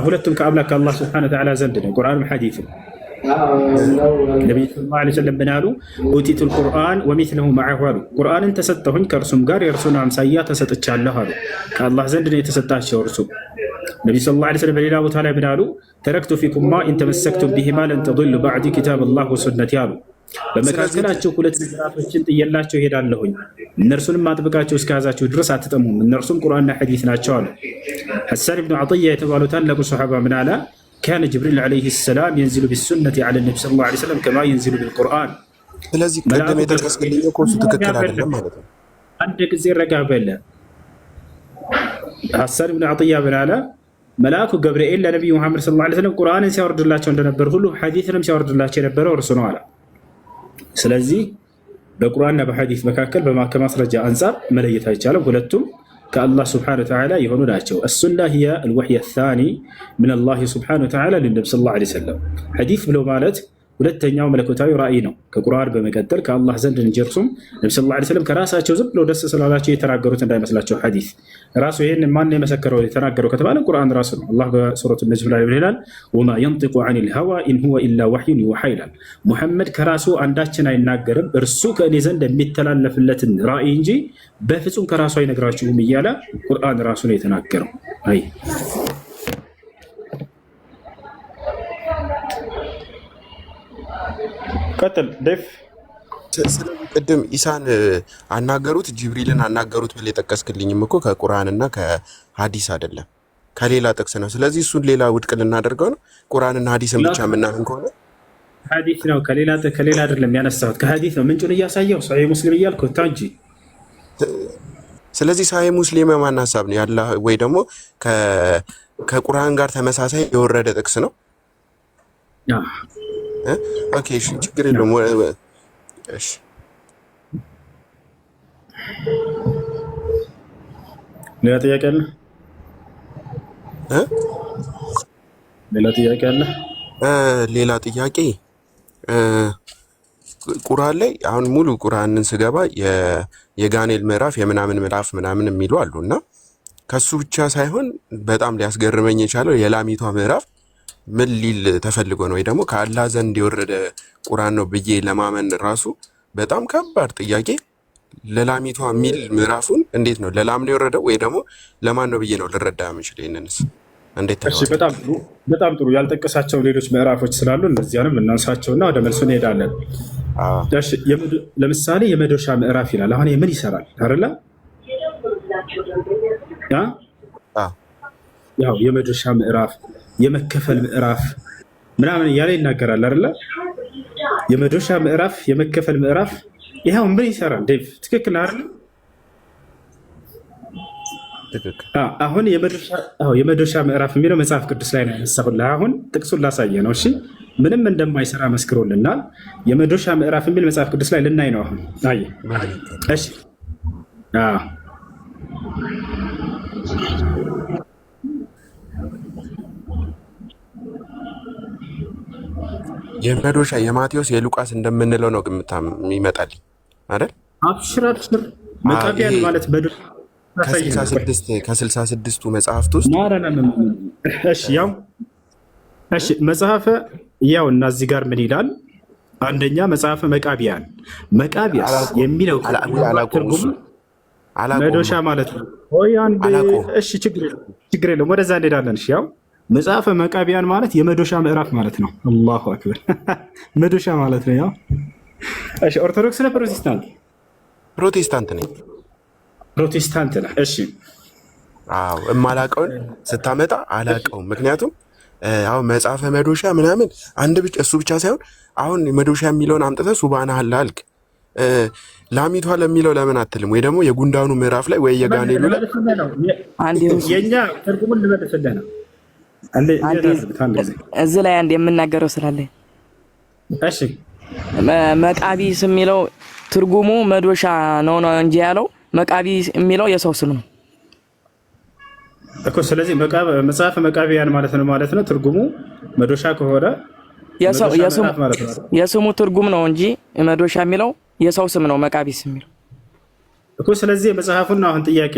ሁለቱም ከአምላክ ከአላህ ሱብሓነሁ ወተዓላ ዘንድ ነው፣ ቁርአንም ሐዲስም። ነቢዩ ሰለላሁ ዐለይሂ ወሰለም ምን አሉ? ኡቲቱል ቁርአን ወሚስለሁ መዐሁ አሉ። ቁርአንን ተሰጠሁኝ ከእርሱም ጋር የእርሱን አምሳያ ተሰጥቻለሁ አሉ። ከአላህ ዘንድ ነው የተሰጣቸው እርሱ። ነቢዩ ሰለላሁ ዐለይሂ ወሰለም በሌላ ቦታ ላይ ምን አሉ? ተረክቱ ፊኩማ ኢን ተመሰክቱም ቢሂማ ለን ተضሉ በዕዲ ኪታበላህ ወሱነቲ አሉ። በመካከላቸው ሁለት ነገራቶችን ጥየላቸው ይሄዳለሁኝ፣ እነርሱንም አጥብቃቸው እስከያዛቸው ድረስ አትጠሙም፣ እነርሱም ቁርአንና ሐዲስ ናቸው አሉ። ሐሳን ብኑ ዐጥያ የተባሉ ታላቁ ሰሓባ ምን አለ? ካነ ጅብሪል ዐለይሂ ሰላም የንዚሉ ቢሱነቲ ዐለ ነቢ ሰለላሁ ዐለይሂ ወሰለም ከማ የንዚሉ ቢልቁርአን። ስለዚህ ቅድም የጠቀስክልኝ እኮ እሱ ትክክል አይደለም ማለት ነው። አንድ ጊዜ ረጋ በለ። ሐሳን ብኑ ዐጥያ ምን አለ? መልአኩ ገብርኤል ለነቢዩ ሙሐመድ ሰለላሁ ዐለይሂ ወሰለም ቁርአንን ሲያወርድላቸው እንደነበር ሁሉ ሐዲስንም ሲያወርድላቸው የነበረው እርሱ ነው አለ። ስለዚህ በቁርአንና በሐዲስ መካከል ከማስረጃ አንጻር መለየት አይቻልም። ሁለቱም ከአላህ ስብሐነሁ ወተዓላ የሆኑ ናቸው። አሱና ሂየ አልወሕይ አሳኒ ምን አላህ ስብሐነሁ ወተዓላ ለነቢ ሰለላሁ ዐለይሂ ወሰለም። ሐዲስ ብሎ ማለት ሁለተኛው መለኮታዊ ራእይ ነው። ከቁርአን በመቀጠል ከአላህ ዘንድ እንጂ እርሱም ነቢ ሰለላሁ ዐለይሂ ወሰለም ከራሳቸው ዝም ብሎ ደስ ስላላቸው የተናገሩት እንዳይመስላቸው። ሐዲስ ራሱ ይህን ማን የመሰከረው የተናገረው ከተባለ ቁርአን ራሱ ነው። አላህ በሱረቱ ነጅም ላይ ይላል ወማ የንጢቁ ዐኒል ሀዋ ኢን ሁወ ኢላ ወሕዩን ዩሓ ይላል። ሙሐመድ ከራሱ አንዳችን አይናገርም፣ እርሱ ከእኔ ዘንድ የሚተላለፍለትን ራእይ እንጂ በፍጹም ከራሱ አይነግራችሁም እያለ ቁርአን ራሱ ነው የተናገረው። አይ ቀጥል ዴፍ። ስለዚህ ቅድም ኢሳን አናገሩት ጅብሪልን አናገሩት ብለህ የጠቀስክልኝም እኮ ከቁርአንና ከሐዲስ አይደለም ከሌላ ጥቅስ ነው። ስለዚህ እሱን ሌላ ውድቅ ልናደርገው ነው። ቁርአንና ሐዲስን ብቻ የምናምን ከሆነ ሐዲስ ነው፣ ከሌላ አይደለም ያነሳሁት፣ ከሐዲስ ነው። ምንጩን እያሳየው ሰሒህ ሙስሊም እያልኩት እንጂ። ስለዚህ ሰሒህ ሙስሊም የማን ሀሳብ ነው ያለ? ወይ ደግሞ ከቁርአን ጋር ተመሳሳይ የወረደ ጥቅስ ነው? ኦኬ እሺ፣ ችግር የለውም። እሺ ሌላ ጥያቄ አለ? ሌላ ጥያቄ ቁርአን ላይ አሁን ሙሉ ቁርአንን ስገባ የጋኔል ምዕራፍ የምናምን ምዕራፍ ምናምን የሚሉ አሉ እና ከሱ ብቻ ሳይሆን በጣም ሊያስገርመኝ የቻለው የላሚቷ ምዕራፍ ምን ሊል ተፈልጎ ነው? ወይ ደግሞ ከአላህ ዘንድ የወረደ ቁርአን ነው ብዬ ለማመን ራሱ በጣም ከባድ ጥያቄ። ለላሚቷ የሚል ምዕራፉን እንዴት ነው ለላም ነው የወረደው ወይ ደግሞ ለማን ነው ብዬ ነው ልረዳ የምችለው? ይሄንንስ እንዴት ነው? በጣም ጥሩ ያልጠቀሳቸው ሌሎች ምዕራፎች ስላሉ እነዚያንም እናንሳቸውና ወደ መልሱ እንሄዳለን። እሺ ለምሳሌ የመዶሻ ምዕራፍ ይላል። አሁን ምን ይሰራል አይደለ? ያው የመዶሻ ምዕራፍ የመከፈል ምዕራፍ ምናምን እያለ ይናገራል አይደለ? የመዶሻ ምዕራፍ የመከፈል ምዕራፍ ይሄው ምን ይሰራል? ዴቭ ትክክል አይደል? አሁን የመዶሻ ምዕራፍ የሚለው መጽሐፍ ቅዱስ ላይ ነው ያነሳሁልህ። አሁን ጥቅሱን ላሳየ ነው። እሺ ምንም እንደማይሰራ መስክሮልናል። የመዶሻ ምዕራፍ የሚል መጽሐፍ ቅዱስ ላይ ልናይ ነው አሁን። አይ እሺ የመዶሻ የማቴዎስ የሉቃስ እንደምንለው ነው ግምታ የሚመጣልኝ አይደል? አብሽር መቃቢያን ማለት መዶሻ ከ66ቱ መጽሐፍት ውስጥ እሺ መጽሐፈ ያው እና እዚህ ጋር ምን ይላል? አንደኛ መጽሐፈ መቃቢያን የሚለው ትርጉም መዶሻ ማለት ነው። እሺ ችግር የለውም ወደዛ እንሄዳለን። እሺ ያው መጽሐፈ መቃቢያን ማለት የመዶሻ ምዕራፍ ማለት ነው። አላሁ አክበር መዶሻ ማለት ነው። ያው እሺ ኦርቶዶክስ ነው ፕሮቴስታንት ነኝ። ፕሮቴስታንት ነህ? እሺ አዎ እማላቀውን ስታመጣ አላቀውም። ምክንያቱም አሁን መጽሐፈ መዶሻ ምናምን እሱ ብቻ ሳይሆን አሁን መዶሻ የሚለውን አምጥተህ ሱብሃነላህ አልክ። ላሚቷ ለሚለው ለምን አትልም? ወይ ደግሞ የጉንዳኑ ምዕራፍ ላይ ወይ የጋኔሉ ላይ የኛ ትርጉሙን ልመልስልህ ነው። እዚህ ላይ አንድ የምናገረው ስላለ እሺ መቃቢስ የሚለው ትርጉሙ መዶሻ ነው እንጂ ያለው መቃቢስ የሚለው የሰው ስም ነው እኮ። ስለዚህ መጽሐፈ መቃቢያን ማለት ነው ትርጉሙ መዶሻ ከሆነ የስሙ ትርጉም ነው እንጂ መዶሻ የሚለው የሰው ስም ነው መቃቢስ የሚለው እኮ። ስለዚህ መጽሐፉን አሁን ጥያቄ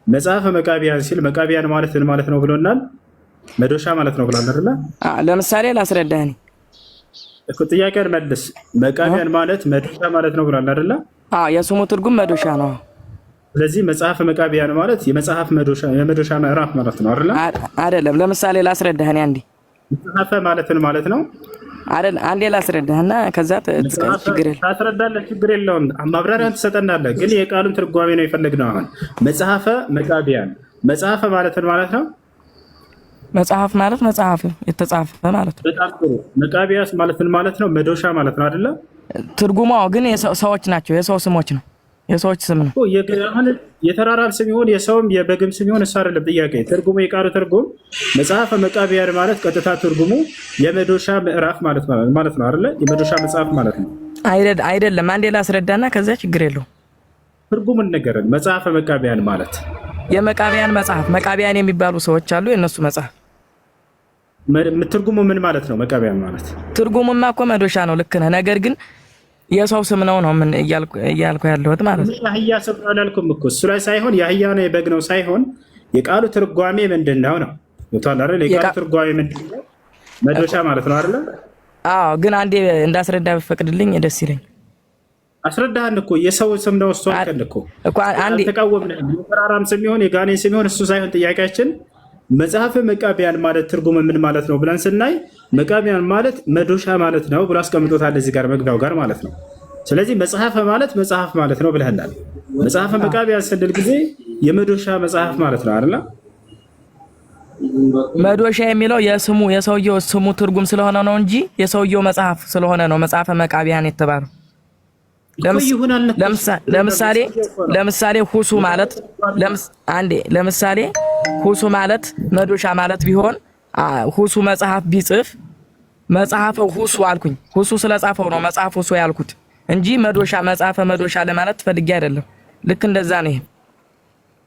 መጽሐፈ መቃቢያን ሲል መቃቢያን ማለት ነው ብሎናል። መዶሻ ማለት ነው ብሏል አይደል? ለምሳሌ ላስረዳህ እኮ ጥያቄን መልስ። መቃቢያን ማለት መዶሻ ማለት ነው ብሏል አይደል? የስሙ ትርጉም መዶሻ ነው። ስለዚህ መጽሐፈ መቃቢያን ማለት የመጽሐፍ የመዶሻ ምዕራፍ ማለት ነው አይደል? አይደለም። ለምሳሌ ላስረዳህ አንዴ መጽሐፈ ማለት ነው አይደል? አንዴ ላስረዳህና ከዛ ችግር የለም ታስረዳለህ። ችግር የለውም። ማብራሪያን ትሰጠናለህ። ግን የቃሉን ትርጓሜ ነው የፈለግነው። አሁን መጽሐፈ መቃቢያን መጽሐፈ ማለት ነው። መጽሐፍ ማለት መጽሐፍ የተጻፈ ማለት ነው። በጣም ጥሩ። መቃቢያስ ማለት ነው መዶሻ ማለት ነው አይደለ? ትርጉሙ ግን ሰዎች ናቸው። የሰው ስሞች ነው። የሰዎች ስም ነው። የተራራም ስም ይሁን የሰውም የበግም ስም ይሁን እሱ አይደለም ጥያቄ። ትርጉሙ የቃሉ ትርጉም መጽሐፈ መቃቢያን ማለት ቀጥታ ትርጉሙ የመዶሻ ምዕራፍ ማለት ነው አይደለ? የመዶሻ መጽሐፍ ማለት ነው አይደለም? አንዴ ላስረዳና ከዛ ችግር የለውም። ትርጉሙን ነገረን። መጽሐፈ መቃቢያን ማለት የመቃቢያን መጽሐፍ፣ መቃቢያን የሚባሉ ሰዎች አሉ። የነሱ መጽሐፍ ትርጉሙ ምን ማለት ነው? መቃቢያን ማለት ትርጉሙማ እኮ መዶሻ ነው። ልክ ነህ። ነገር ግን የሰው ስም ነው ምን እያልኩ ያለሁት ማለት ነው። የአህያ ስም አላልኩም እኮ እሱ ላይ ሳይሆን የአህያ ነው የበግ ነው ሳይሆን የቃሉ ትርጓሜ ምንድን ነው ነው አይደል? የቃሉ ትርጓሜ ምንድን ነው? መዶሻ ማለት ነው አይደል? አዎ። ግን አንዴ እንዳስረዳ ብፈቅድልኝ ደስ ይለኝ። አስረዳህን እኮ የሰው ስም ነው እሱ አልከን እኮ አንዴ ተቃወምን። የፈራራም ስም ይሁን የጋኔን ስም ይሁን እሱ ሳይሆን ጥያቄያችን መጽሐፈ መቃቢያን ማለት ትርጉም ምን ማለት ነው ብለን ስናይ መቃቢያን ማለት መዶሻ ማለት ነው ብሎ አስቀምጦታል እዚህ ጋር መግቢያው ጋር ማለት ነው። ስለዚህ መጽሐፈ ማለት መጽሐፍ ማለት ነው ብለናል። መጽሐፈ መቃቢያን ስንል ጊዜ የመዶሻ መጽሐፍ ማለት ነው አይደል? መዶሻ የሚለው የሰውየው ስሙ ትርጉም ስለሆነ ነው እንጂ የሰውየው መጽሐፍ ስለሆነ ነው መጽሐፈ መቃቢያን የተባለው። ለምሳሌ ሁሱ ማለት ለምሳሌ ሁሱ ማለት መዶሻ ማለት ቢሆን ሁሱ መጽሐፍ ቢጽፍ መጽሐፈ ሁሱ አልኩኝ። ሁሱ ስለጻፈው ነው መጽሐፍ ሁሱ ያልኩት እንጂ መዶሻ መጽሐፈ መዶሻ ለማለት ፈልጌ አይደለም። ልክ እንደዛ ነው። ይሄ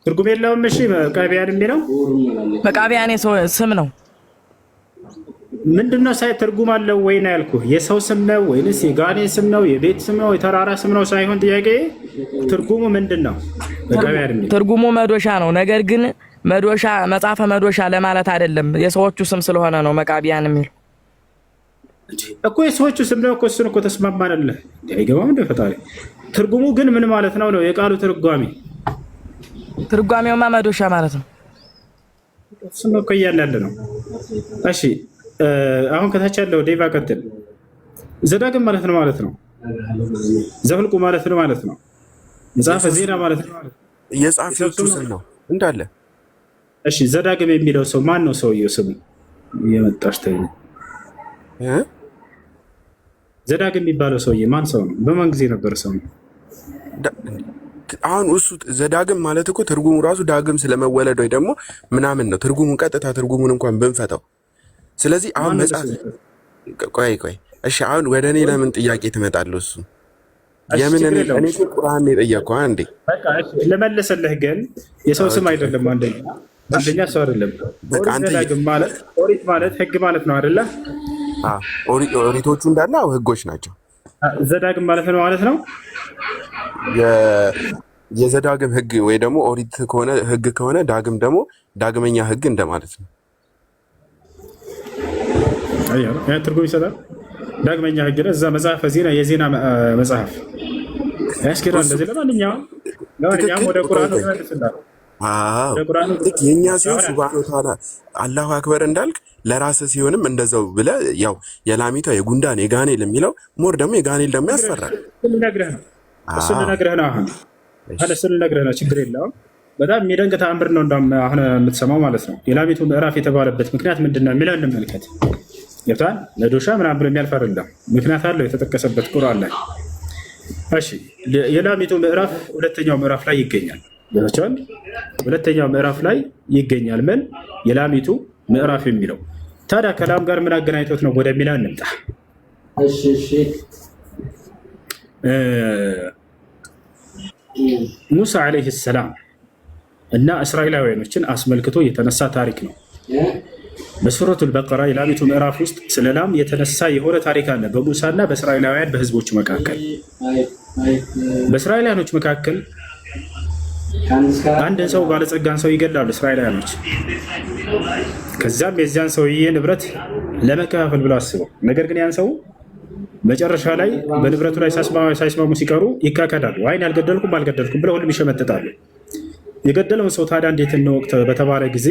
ትርጉም የለውም። እሺ መቃቢያን የሚለው መቃቢያን ስም ነው። ምንድነው ትርጉም አለው ወይ ነው ያልኩህ። የሰው ስም ነው ወይንስ የጋኔን ስም ነው? የቤት ስም ነው? የተራራ ስም ነው ሳይሆን ጥያቄ ትርጉሙ ምንድነው? መቃቢያን የሚለው ትርጉሙ መዶሻ ነው። ነገር ግን መዶሻ መጽሐፈ መዶሻ ለማለት አይደለም። የሰዎቹ ስም ስለሆነ ነው መቃቢያን የሚለው እኮ። የሰዎቹ ስም ነው እኮ። እሱን እኮ ተስማማንልህ። አይገባም እንደ ፈጣሪ። ትርጉሙ ግን ምን ማለት ነው? የቃሉ ትርጓሜ ትርጓሜውማ መዶሻ ማለት ነው። እሱን እኮ እያልን ያለ ነው። እሺ አሁን ከታች ያለው ዴቫ ቀጥል። ዘዳግም ማለት ነው። ዘኍልቍ ማለት ነው። መጽሐፈ ዜና ማለት ነው። የጸሐፊዎቹ ስም ነው እንዳለ። እሺ ዘዳግም የሚለው ሰው ማን ነው? ሰውየው ስሙ የመጣሽ ተይ። ዘዳግም የሚባለው ሰውዬ ማን ሰው ነው? በማን ጊዜ ነበር ሰው ነው? አሁን እሱ ዘዳግም ማለት እኮ ትርጉሙ ራሱ ዳግም ስለመወለድ ወይ ደግሞ ምናምን ነው። ትርጉሙን ቀጥታ ትርጉሙን እንኳን ብንፈታው ስለዚህ አሁን መጽሐፍ ቆይ እሺ፣ አሁን ወደ እኔ ለምን ጥያቄ ትመጣለህ? እሱ የምን እኔ ቁርአን ነው የጠየቀው። አንዴ በቃ እሺ ለመለሰልህ። ግን የሰው ስም አይደለም። አንደኛ ሰው አይደለም። ዘዳግም ማለት ኦሪት ማለት ህግ ማለት ነው አይደለ? ኦሪቶቹ እንዳለ ህጎች ናቸው። ዘዳግም ማለት ነው የዘዳግም ህግ ወይ ደግሞ ኦሪት ከሆነ ህግ ከሆነ ዳግም ደግሞ ዳግመኛ ህግ እንደማለት ነው። ያ ትርጉም ይሰጣል። ዳግመኛ ህግ እዛ መጽሐፈ ዜና የዜና መጽሐፍ ያስኬዳል። እንደዚህ ለማንኛውም ወደ ቁርአኑ ተመልሰናል። የኛ ሲሆን ሱብሃነሁ ወተዓላ አላሁ አክበር እንዳልክ ለራስህ ሲሆንም እንደዛው ብለህ ያው የላሚቷ የጉንዳን የጋኔል የሚለው ሞር ደግሞ የጋኔል ደግሞ ያስፈራል። እሱን ልነግርህ ነው። አሁን እሱን ልነግርህ ነው። ችግር የለውም። በጣም የሚደንቅ ተአምር ነው እንደውም አሁን የምትሰማው ማለት ነው። የላሚቱ ምዕራፍ የተባለበት ምክንያት ምንድን ነው የሚለው እንመልከት። ገብቶሃል? መዶሻ ምናምን ብሎ የሚያልፍ አይደለም። ምክንያት አለው የተጠቀሰበት ቁርአን ላይ። እሺ የላሚቱ ምዕራፍ ሁለተኛው ምዕራፍ ላይ ይገኛል። ይላችኋል ሁለተኛው ምዕራፍ ላይ ይገኛል። ምን የላሚቱ ምዕራፍ የሚለው ታዲያ ከላም ጋር ምን አገናኝቶት ነው ወደሚለው እንምጣ። እሺ እሺ ሙሳ አለይሂ ሰላም እና እስራኤላውያኖችን አስመልክቶ የተነሳ ታሪክ ነው። በሱረቱል በቀራ የላሚቱ ምዕራፍ ውስጥ ስለ ላም የተነሳ የሆነ ታሪክ አለ በሙሳና በእስራኤላውያን በህዝቦች መካከል። በእስራኤላውያኖች መካከል አንድን ሰው ባለጸጋን ሰው ይገላሉ እስራኤላውያኖች። ከዛም የዚያን ሰውዬ ንብረት ለመከፋፈል ብለው አስበው፣ ነገር ግን ያን ሰው መጨረሻ ላይ በንብረቱ ላይ ሳይስማሙ ሲቀሩ ይካከዳሉ። አይን አልገደልኩም ብለው ሁሉም ይሸመጥጣሉ። የገደለውን ሰው ታዲያ እንዴት እንወቅ በተባለ ጊዜ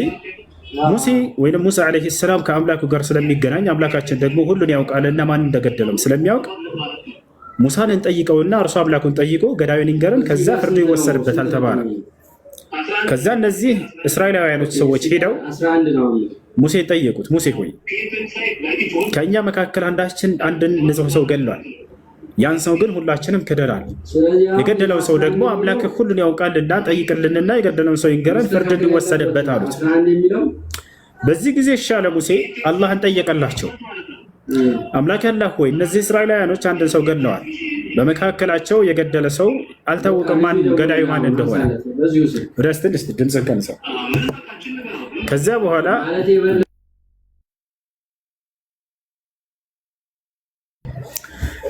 ሙሴ ወይም ሙሳ ዓለይሂ ሰላም ከአምላኩ ጋር ስለሚገናኝ አምላካችን ደግሞ ሁሉን ያውቃልና ማን እንደገደለም ስለሚያውቅ ሙሳን እንጠይቀውና እርሱ አምላኩን ጠይቆ ገዳዩን ይንገረን፣ ከዛ ፍርዱ ይወሰድበታል ተባለ። ከዛ እነዚህ እስራኤላውያኖች ሰዎች ሄደው ሙሴ ጠየቁት። ሙሴ ሆይ ከእኛ መካከል አንድን ንጹሕ ሰው ገድሏል፣ ያን ሰው ግን ሁላችንም ክደናል። የገደለው ሰው ደግሞ አምላክ ሁሉን ያውቃልና ጠይቅልንና የገደለውን ሰው ይንገረን፣ ፍርድ እንዲወሰድበት አሉት። በዚህ ጊዜ ሻለ ሙሴ አላህን ጠየቀላቸው። አምላክ ያላህ ሆይ እነዚህ እስራኤላውያኖች አንድን ሰው ገድለዋል፣ በመካከላቸው የገደለ ሰው አልታወቀም ገዳዩ ማን እንደሆነ። ረስትን ስ ድምፅን ቀንሰው።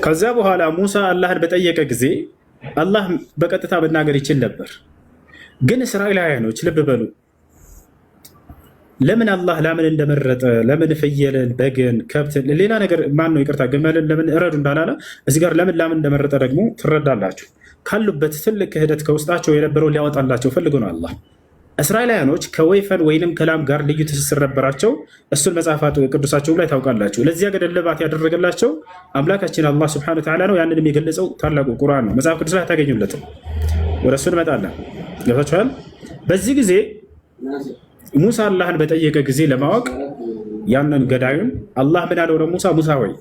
ከዚያ በኋላ ሙሳ አላህን በጠየቀ ጊዜ አላህ በቀጥታ መናገር ይችል ነበር። ግን እስራኤላውያኖች ልብ በሉ፣ ለምን አላህ ላምን እንደመረጠ፣ ለምን ፍየልን፣ በግን፣ ከብትን፣ ሌላ ነገር ማን ነው ይቅርታ ግመልን ለምን እረዱ እንዳላለ እዚህ ጋር ለምን ላምን እንደመረጠ ደግሞ ትረዳላችሁ። ካሉበት ትልቅ ክህደት ከውስጣቸው የነበረው ሊያወጣላቸው ፈልጎ ነው አላህ። እስራኤላውያኖች ከወይፈን ወይንም ከላም ጋር ልዩ ትስስር ነበራቸው። እሱን መጽሐፋት ቅዱሳቸውም ላይ ታውቃላችሁ። ለዚያ ገደል ልባት ያደረገላቸው አምላካችን አላህ ሱብሓነሁ ወተዓላ ነው። ያንንም የገለጸው ታላቁ ቁርአን ነው። መጽሐፍ ቅዱስ ላይ አታገኙለትም። ወደ እሱ እንመጣለን። ገብታችኋል? በዚህ ጊዜ ሙሳ አላህን በጠየቀ ጊዜ ለማወቅ ያንን ገዳዩን አላህ ምን አለው ለሙሳ? ሙሳ ሆይ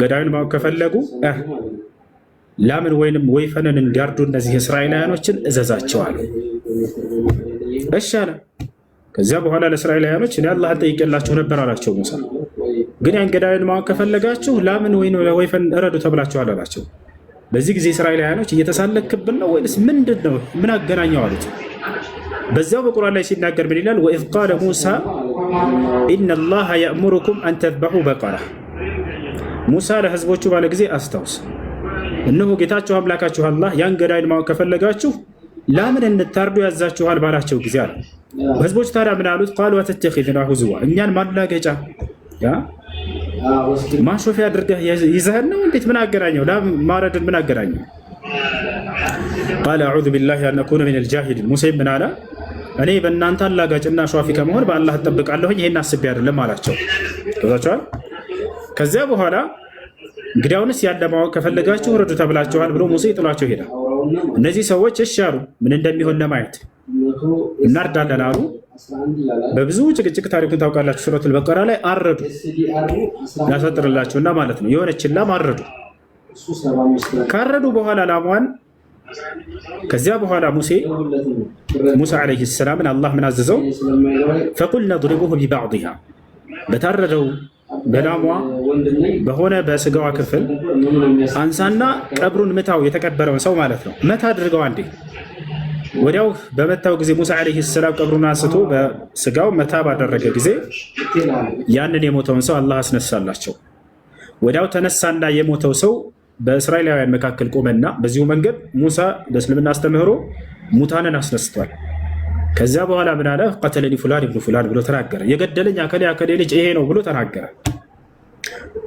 ገዳዩን ማወቅ ከፈለጉ ላምን ወይንም ወይፈንን እንዲያርዱ እነዚህ እስራኤላውያኖችን እዘዛቸዋል። እሺ አለ። ከዚያ በኋላ ለእስራኤላውያኖች እኔ አላህን ጠይቄላችሁ ነበር አላቸው ሙሳ። ግን ያን ገዳዩን ማወቅ ከፈለጋችሁ ላምን ወይፈን እረዱ ተብላችኋል አላቸው። በዚህ ጊዜ እስራኤላውያኖች እየተሳለክብን ነው ወይስ ምንድን ነው? ምን አገናኘው አሉት። በዚያው በቁርአን ላይ ሲናገር ምን ይላል? ወኢዝ ቃለ ሙሳ ኢነላሃ የእሙሩኩም አን ተዝበሑ በቀራ። ሙሳ ለህዝቦቹ ባለ ጊዜ አስታውስ፣ እነሆ ጌታችሁ አምላካችሁ አላህ ያን ገዳይን ማወቅ ከፈለጋችሁ ላምን እንድታርዱ ያዛችኋል ባላቸው ጊዜ አለ። ህዝቦቹ ታዲያ ምን አሉት? ቃሉ አተተኺዙና ሁዝዋ፣ እኛን ማላገጫ ማሾፊያ አድርገህ ይዘህን ነው? እንዴት ምን አገናኘው? ማረድን ምን አገናኘው? ቃለ አዑዙ ቢላሂ አን አኩነ ሚነል ጃሂሊን። ሙሴም ምን አለ? እኔ በእናንተ አላጋጭና ሿፊ ከመሆን በአላህ እጠብቃለሁኝ፣ ይሄን አስቤ አይደለም አላቸው። ገብታችኋል? ከዚያ በኋላ እንግዲያውንስ ያለ ማወቅ ከፈለጋችሁ ረዱ ተብላችኋል ብሎ ሙሴ ጥሏቸው ሄደ። እነዚህ ሰዎች እሺ አሉ፣ ምን እንደሚሆን ለማየት እናርዳለን አሉ። በብዙ ጭቅጭቅ ታሪኩን ታውቃላችሁ። ሱረቱል በቀራ ላይ አረዱ፣ ያሳጥርላቸውና ማለት ነው። የሆነችን ላም አረዱ። ካረዱ በኋላ ላሟን ከዚያ በኋላ ሙሳ ዓለይሂ ሰላምን አላህ ምን አዘዘው? ፈቁልና ድሪቡሁ ቢባዕድሃ፣ በታረደው በላሟ በሆነ በስጋዋ ክፍል አንሳና ቀብሩን ምታው፣ የተቀበረውን ሰው ማለት ነው። መታ አድርገው አንዴ። ወዲያው በመታው ጊዜ ሙሳ ዓለይሂ ሰላም ቀብሩን አንስቶ በስጋው መታ ባደረገ ጊዜ ያንን የሞተውን ሰው አላህ አስነሳላቸው። ወዲያው ተነሳና የሞተው ሰው በእስራኤላውያን መካከል ቆመና በዚሁ መንገድ ሙሳ በእስልምና አስተምህሮ ሙታንን አስነስቷል። ከዚያ በኋላ ምን አለ? ቀተለኒ ፉላን ኢብኑ ፉላን ብሎ ተናገረ። የገደለኝ አከሌ ልጅ ይሄ ነው ብሎ ተናገረ።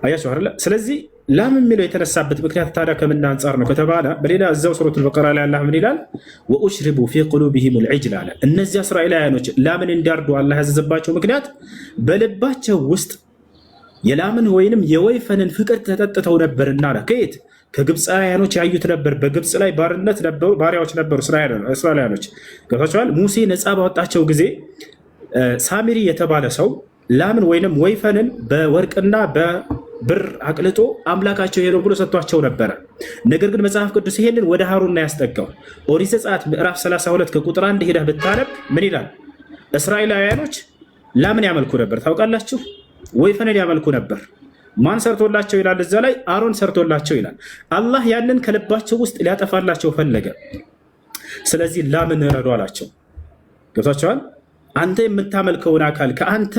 አያችሁ አይደለ? ስለዚህ ላም የሚለው የተነሳበት ምክንያት ታዲያ ከምን አንጻር ነው ከተባለ በሌላ እዛው ሱረቱል በቀራ ላይ አላህ ምን ይላል? ወኡሽሪቡ ፊ ቁሉቢሂም አልዒጅል አለ። እነዚያ እስራኤላውያኖች ላምን እንዲያርዱ አላህ ያዘዘባቸው ምክንያት በልባቸው ውስጥ የላምን ወይንም የወይፈንን ፍቅር ተጠጥተው ነበርና አለ። ከየት? ከግብፃውያኖች ያዩት ነበር። በግብፅ ላይ ባርነት ነበሩ፣ ባሪያዎች ነበሩ እስራኤላውያኖች። ገብታችኋል? ሙሴ ነፃ ባወጣቸው ጊዜ ሳሚሪ የተባለ ሰው ላምን ወይንም ወይፈንን በወርቅና ብር አቅልጦ አምላካቸው ይሄ ነው ብሎ ሰጥቷቸው ነበረ። ነገር ግን መጽሐፍ ቅዱስ ይሄንን ወደ ሃሩን ያስጠጋው። ኦሪት ዘጸአት ምዕራፍ 32 ከቁጥር 1 ሄደህ ብታነብ ምን ይላል? እስራኤላውያኖች ላምን ያመልኩ ነበር። ታውቃላችሁ? ወይፈንን ያመልኩ ነበር። ማን ሰርቶላቸው ይላል? እዛ ላይ አሮን ሰርቶላቸው ይላል። አላህ ያንን ከልባቸው ውስጥ ሊያጠፋላቸው ፈለገ። ስለዚህ ላምን ረዱ አላቸው። ገብታችኋል? አንተ የምታመልከውን አካል ከአንተ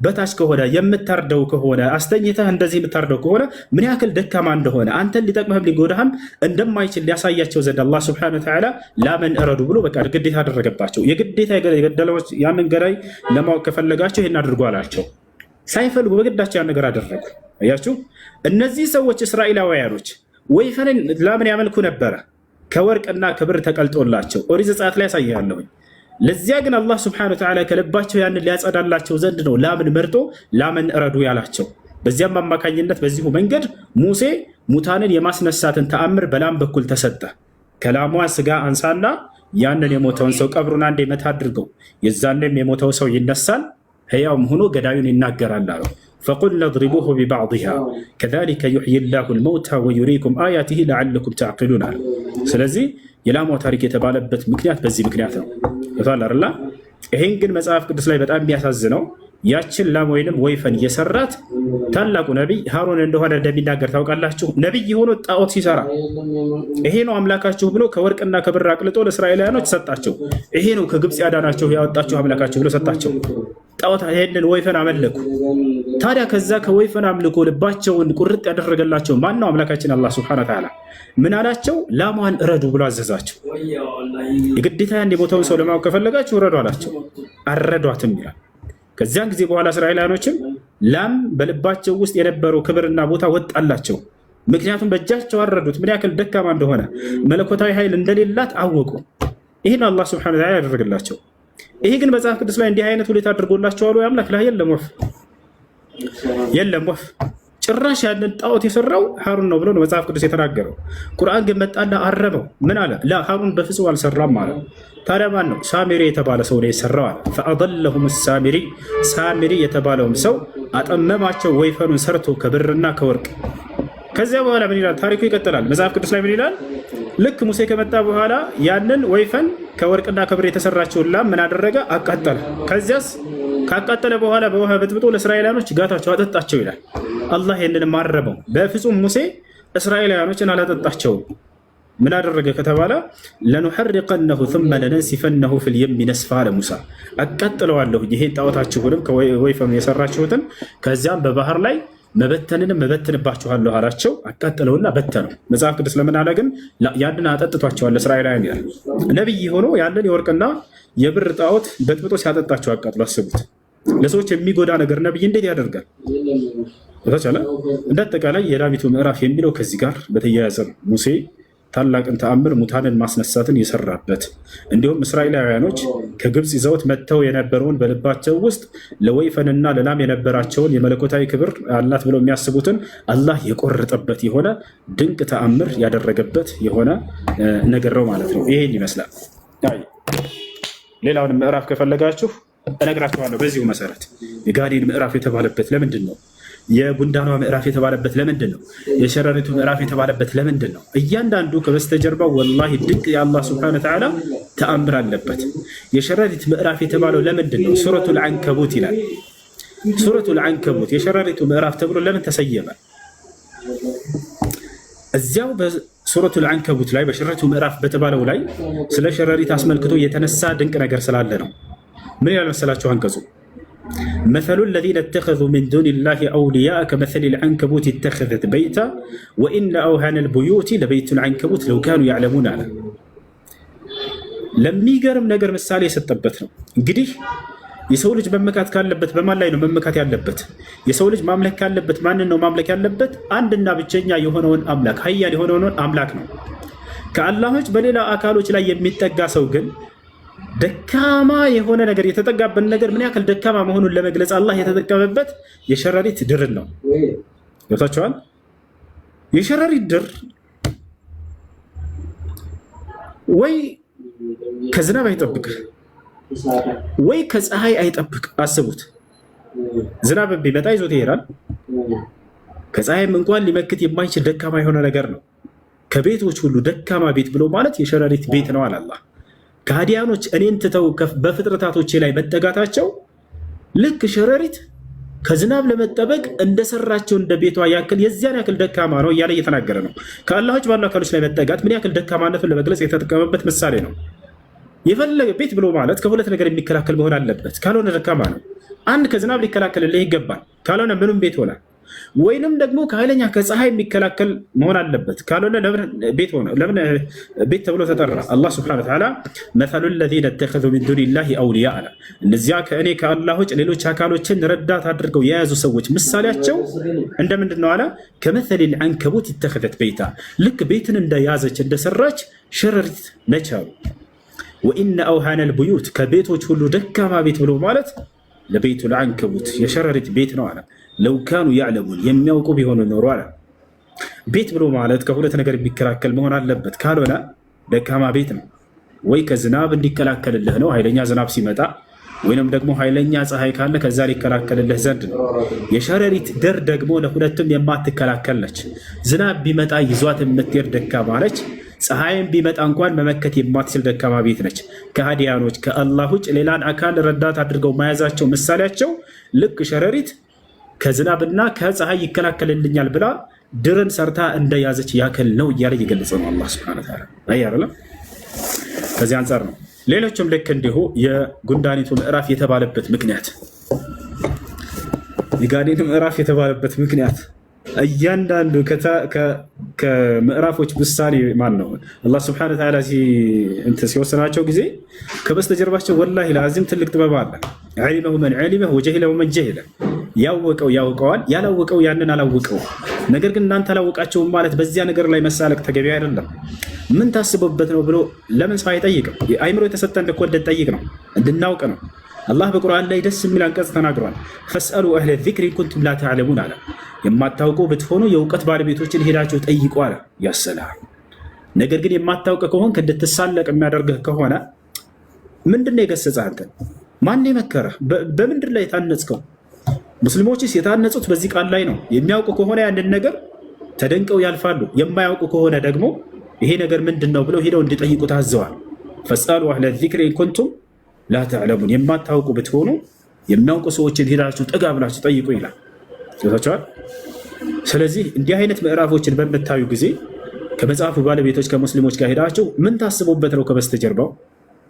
በታች ከሆነ የምታርደው ከሆነ አስተኝተህ እንደዚህ የምታርደው ከሆነ ምን ያክል ደካማ እንደሆነ አንተን ሊጠቅምህም ሊጎዳህም እንደማይችል ሊያሳያቸው ዘንድ አላህ ሱብሓነሁ ወተዓላ ላምን እረዱ ብሎ በቃ ግዴታ አደረገባቸው። የግዴታ የገደለዎች ያንን ገዳይ ለማወቅ ከፈለጋቸው ይህን አድርጎ አላቸው። ሳይፈልጉ በግዳቸው ያን ነገር አደረጉ። አያችሁ፣ እነዚህ ሰዎች እስራኤላውያኖች ወይፈንን ላምን ያመልኩ ነበረ፣ ከወርቅና ከብር ተቀልጦላቸው ኦሪት ዘጸአት ላይ ያሳያለሁኝ። ለዚያ ግን አላህ ስብሐነሁ ወተዓላ ከልባቸው ያንን ሊያጸዳላቸው ዘንድ ነው ላምን መርጦ ላምን እረዱ ያላቸው። በዚያም አማካኝነት በዚሁ መንገድ ሙሴ ሙታንን የማስነሳትን ተአምር በላም በኩል ተሰጠ። ከላሟ ስጋ አንሳና ያንን የሞተውን ሰው ቀብሩን አንዴ መታ አድርገው፣ የዛኔም የሞተው ሰው ይነሳል፣ ሕያውም ሆኖ ገዳዩን ይናገራል አለው። ፈቁልነ እድሪቡሁ ቢበዕድሃ ከዛሊከ ዩሕዪ ላሁ ልመውታ ወዩሪኩም አያቲሂ ለዓለኩም ተዕቂሉን አለ። ስለዚህ የላሟ ታሪክ የተባለበት ምክንያት በዚህ ምክንያት ነው። ታላርላ ይሄን ግን መጽሐፍ ቅዱስ ላይ በጣም የሚያሳዝነው ያችን ላም ወይንም ወይፈን የሰራት ታላቁ ነቢይ ሃሩን እንደሆነ እንደሚናገር ታውቃላችሁ። ነቢይ ሆኖ ጣዖት ሲሰራ ይሄ ነው አምላካችሁ ብሎ ከወርቅና ከብር አቅልጦ ለእስራኤላውያኖች ሰጣቸው። ይሄ ነው ከግብፅ ያዳናቸው ያወጣችሁ አምላካችሁ ብሎ ሰጣቸው። ጣዖት ይሄንን ወይፈን አመለኩ። ታዲያ ከዛ ከወይፈን አምልኮ ልባቸውን ቁርጥ ያደረገላቸው ማን ነው? አምላካችን አላህ ሱብሓነሁ ወተዓላ ምን አላቸው? ላሟን እረዱ ብሎ አዘዛቸው። የግዴታ ያን የቦታውን ሰው ለማወቅ ከፈለጋችሁ እረዱ አላቸው። አረዷትም ይላል። ከዚያን ጊዜ በኋላ እስራኤላውያኖችም ላም በልባቸው ውስጥ የነበረው ክብርና ቦታ ወጣላቸው። ምክንያቱም በእጃቸው አረዱት። ምን ያክል ደካማ እንደሆነ መለኮታዊ ኃይል እንደሌላት አወቁ። ይህን አላህ ሱብሓነሁ ወተዓላ ያደረግላቸው። ይሄ ግን መጽሐፍ ቅዱስ ላይ እንዲህ አይነት ሁኔታ አድርጎላቸዋል አምላክ ላይ? የለም ወፍ የለም ወፍ። ጭራሽ ያንን ጣዖት የሰራው ሃሩን ነው ብሎ ነው መጽሐፍ ቅዱስ የተናገረው። ቁርአን ግን መጣና አረመው። ምን አለ? ላ ሃሩን በፍጹም አልሰራም አለ። ታዲያ ማን ነው? ሳሚሪ የተባለ ሰው ነው የሰራው አለ። ፈአደለሁም ሳሚሪ፣ ሳሚሪ የተባለውም ሰው አጠመማቸው ወይፈኑን ሰርቶ ከብርና ከወርቅ። ከዚያ በኋላ ምን ይላል? ታሪኩ ይቀጥላል። መጽሐፍ ቅዱስ ላይ ምን ይላል? ልክ ሙሴ ከመጣ በኋላ ያንን ወይፈን ከወርቅና ከብር የተሰራቸውን ላም ምን አደረገ? አቃጠለ። ከዚያስ ካቃጠለ በኋላ በውሃ በጥብጦ ለእስራኤላውያኖች ጋታቸው አጠጣቸው ይላል። አላህ ይህንን ማረመው። በፍጹም ሙሴ እስራኤላውያኖችን አላጠጣቸውም። ምን አደረገ ከተባለ ለኑሐሪቀነሁ ثم ለነንሲፈነሁ ፊል የሚ ነስፋ አለ ሙሳ። አቃጥለዋለሁ ይሄን ጣዖታችሁንም ከወይፈኑ የሰራችሁትን ከዚያም በባህር ላይ መበተንንም መበትንባችኋለሁ አላቸው። አቃጠለውና በተነው። መጽሐፍ ቅዱስ ለምን አለ ግን? ያንን አጠጥቷቸዋል እስራኤላውያን ይላል። ነቢይ ሆኖ ያንን የወርቅና የብር ጣዖት በጥብጦ ሲያጠጣቸው አቃጥሎ። አስቡት። ለሰዎች የሚጎዳ ነገር ነቢይ እንዴት ያደርጋል? ታቻለ። እንደ አጠቃላይ የዳዊቱ ምዕራፍ የሚለው ከዚህ ጋር በተያያዘ ነው። ሙሴ ታላቅን ተአምር ሙታንን ማስነሳትን የሰራበት እንዲሁም እስራኤላውያኖች ከግብፅ ይዘውት መጥተው የነበረውን በልባቸው ውስጥ ለወይፈንና ለላም የነበራቸውን የመለኮታዊ ክብር አላት ብለው የሚያስቡትን አላህ የቆረጠበት የሆነ ድንቅ ተአምር ያደረገበት የሆነ ነገር ነው ማለት ነው። ይሄን ይመስላል። ሌላውን ምዕራፍ ከፈለጋችሁ እነግራችኋለሁ። በዚሁ መሰረት የጋኔን ምዕራፍ የተባለበት ለምንድን ነው? የጉንዳኗ ምዕራፍ የተባለበት ለምንድን ነው? የሸረሪቱ ምዕራፍ የተባለበት ለምንድን ነው? እያንዳንዱ ከበስተጀርባው ወላሂ ድንቅ የአላህ ሱብሓነሁ ወተዓላ ተአምር አለበት። የሸረሪት ምዕራፍ የተባለው ለምንድን ነው? ሱረቱል ዐንከቡት ይላል። ሱረቱል ዐንከቡት የሸረሪቱ ምዕራፍ ተብሎ ለምን ተሰየመ? እዚያው በሱረቱል ዐንከቡት ላይ በሸረሪቱ ምዕራፍ በተባለው ላይ ስለ ሸረሪት አስመልክቶ የተነሳ ድንቅ ነገር ስላለ ነው። ምን ያህል መሰላችሁ አንቀጹ? مثل الذين اتخذوا من دون الله أولياء كمثل العنكبوت اتخذت بيتا وإن أوهن البيوت لبيت العنكبوت لو كانوا يعلمون على لم يقرم نقر مسالي ستبت ነው እንግዲህ የሰው ልጅ መመካት ካለበት በማን ላይ ነው መመካት ያለበት? የሰው ልጅ ማምለክ ካለበት ማንን ነው ማምለክ ያለበት? አንድና ብቸኛ የሆነውን አምላክ ኃያል የሆነውን አምላክ ነው። ከአላሆች በሌላ አካሎች ላይ የሚጠጋ ሰው ግን ደካማ የሆነ ነገር የተጠጋበት ነገር ምን ያክል ደካማ መሆኑን ለመግለጽ አላህ የተጠቀመበት የሸረሪት ድርን ነው። ገብታችኋል? የሸረሪት ድር ወይ ከዝናብ አይጠብቅ ወይ ከፀሐይ አይጠብቅ። አስቡት። ዝናብ ቢመጣ ይዞት ይሄዳል። ከፀሐይም እንኳን ሊመክት የማይችል ደካማ የሆነ ነገር ነው። ከቤቶች ሁሉ ደካማ ቤት ብሎ ማለት የሸረሪት ቤት ነው አለ አላህ። ከሃዲያኖች እኔን ትተው በፍጥረታቶቼ ላይ መጠጋታቸው ልክ ሸረሪት ከዝናብ ለመጠበቅ እንደሰራቸው እንደ ቤቷ ያክል የዚያን ያክል ደካማ ነው እያለ እየተናገረ ነው። ከአላህ ውጭ ባሉ አካሎች ላይ መጠጋት ምን ያክል ደካማነቱን ለመግለጽ የተጠቀመበት ምሳሌ ነው። የፈለገ ቤት ብሎ ማለት ከሁለት ነገር የሚከላከል መሆን አለበት። ካልሆነ ደካማ ነው። አንድ ከዝናብ ሊከላከልልህ ይገባል። ካልሆነ ምንም ቤት ሆነ። ወይንም ደግሞ ከኃይለኛ ከፀሐይ የሚከላከል መሆን አለበት። ካልሆነ ለምን ቤት ተብሎ ተጠራ? አላህ ሱብሓነሁ ወተዓላ መሰሉ ለዚነ ተኸዙ ሚን ዱኒላሂ አውሊያ አለ። እነዚያ ከእኔ ከአላህ ውጭ ሌሎች አካሎችን ረዳት አድርገው የያዙ ሰዎች ምሳሌያቸው እንደምንድን ነው አለ? ከመሰሊል ዐንከቡት ኢተኸዘት በይታ፣ ልክ ቤትን እንደያዘች እንደሰራች ሸረሪት ነች አሉ። ወኢነ አውሃነል ቡዩት፣ ከቤቶች ሁሉ ደካማ ቤት ብሎ ማለት ለቤቱል ዐንከቡት የሸረሪት ቤት ነው አለ። ለው ካኑ ያዕለሙን፣ የሚያውቁ ቢሆኑ ኖሮ አለ። ቤት ብሎ ማለት ከሁለት ነገር የሚከላከል መሆን አለበት። ካልሆነ ደካማ ቤት ነው። ወይ ከዝናብ እንዲከላከልልህ ነው ኃይለኛ ዝናብ ሲመጣ፣ ወይንም ደግሞ ኃይለኛ ፀሐይ ካለ ከዛ ሊከላከልልህ ዘንድ ነው። የሸረሪት ደር ደግሞ ለሁለቱም የማትከላከል ነች። ዝናብ ቢመጣ ይዟት የምትሄድ ደካማ ነች። ፀሐይም ቢመጣ እንኳን መመከት የማትችል ደካማ ቤት ነች። ከሃዲያኖች ከአላህ ውጭ ሌላን አካል ረዳት አድርገው መያዛቸው ምሳሌያቸው ልክ ሸረሪት ከዝናብና ከፀሐይ ይከላከልልኛል ብላ ድርን ሰርታ እንደያዘች ያክል ነው እያለ እየገለጸ ነው አላህ ሱብሓነሁ ወተዓላ። አይ አይደለም። ከዚህ አንጻር ነው ሌሎችም ልክ እንዲሁ የጉንዳኒቱ ምዕራፍ የተባለበት ምክንያት የጋኔኑ ምዕራፍ የተባለበት ምክንያት እያንዳንዱ ከምዕራፎች ውሳኔ ማን ነው አላህ ሱብሓነሁ ወተዓላ ሲወስናቸው ጊዜ ከበስተጀርባቸው ወላሂ ለአዚም ትልቅ ጥበብ አለ። ዐሊመሁ መን ዐሊመሁ ወጀሂለሁ መን ጀሂለ፣ ያወቀው ያውቀዋል፣ ያላወቀው ያንን አላወቀው። ነገር ግን እናንተ አላወቃቸውም ማለት በዚያ ነገር ላይ መሳለቅ ተገቢ አይደለም። ምን ታስቦበት ነው ብሎ ለምን ሰው አይጠይቅም? አይምሮ የተሰጠን እኮ እንድንጠይቅ ነው፣ እንድናውቅ ነው። አላህ በቁርአን ላይ ደስ የሚል አንቀጽ ተናግሯል። ፈስአሉ አህለ ዚክሪ ኩንቱም ላ ተዕለሙን አለ። የማታውቁ ብትሆኑ የእውቀት ባለቤቶችን ሄዳቸው ጠይቁ አለ። ያሰላም። ነገር ግን የማታውቅ ከሆንክ እንድትሳለቅ የሚያደርግህ ከሆነ ምንድነው የገሰጸህ? አንተን ማን የመከረህ? በምንድን ላይ የታነጽከው? ሙስሊሞችስ የታነጹት በዚህ ቃል ላይ ነው። የሚያውቁ ከሆነ ያንን ነገር ተደንቀው ያልፋሉ። የማያውቁ ከሆነ ደግሞ ይሄ ነገር ምንድን ነው ብለው ሄደው እንዲጠይቁ ታዘዋል። ፈስአሉ አህለ ዚክሪ ኩንቱም ላ ተዕለሙን፣ የማታውቁ ብትሆኑ የሚያውቁ ሰዎችን ሄዳችሁ ጠጋ ብላችሁ ጠይቁ ይላል። ገብታችኋል? ስለዚህ እንዲህ አይነት ምዕራፎችን በምታዩ ጊዜ ከመጽሐፉ ባለቤቶች ከሙስሊሞች ጋር ሄዳችሁ ምን ታስቡበት ነው ከበስተጀርባው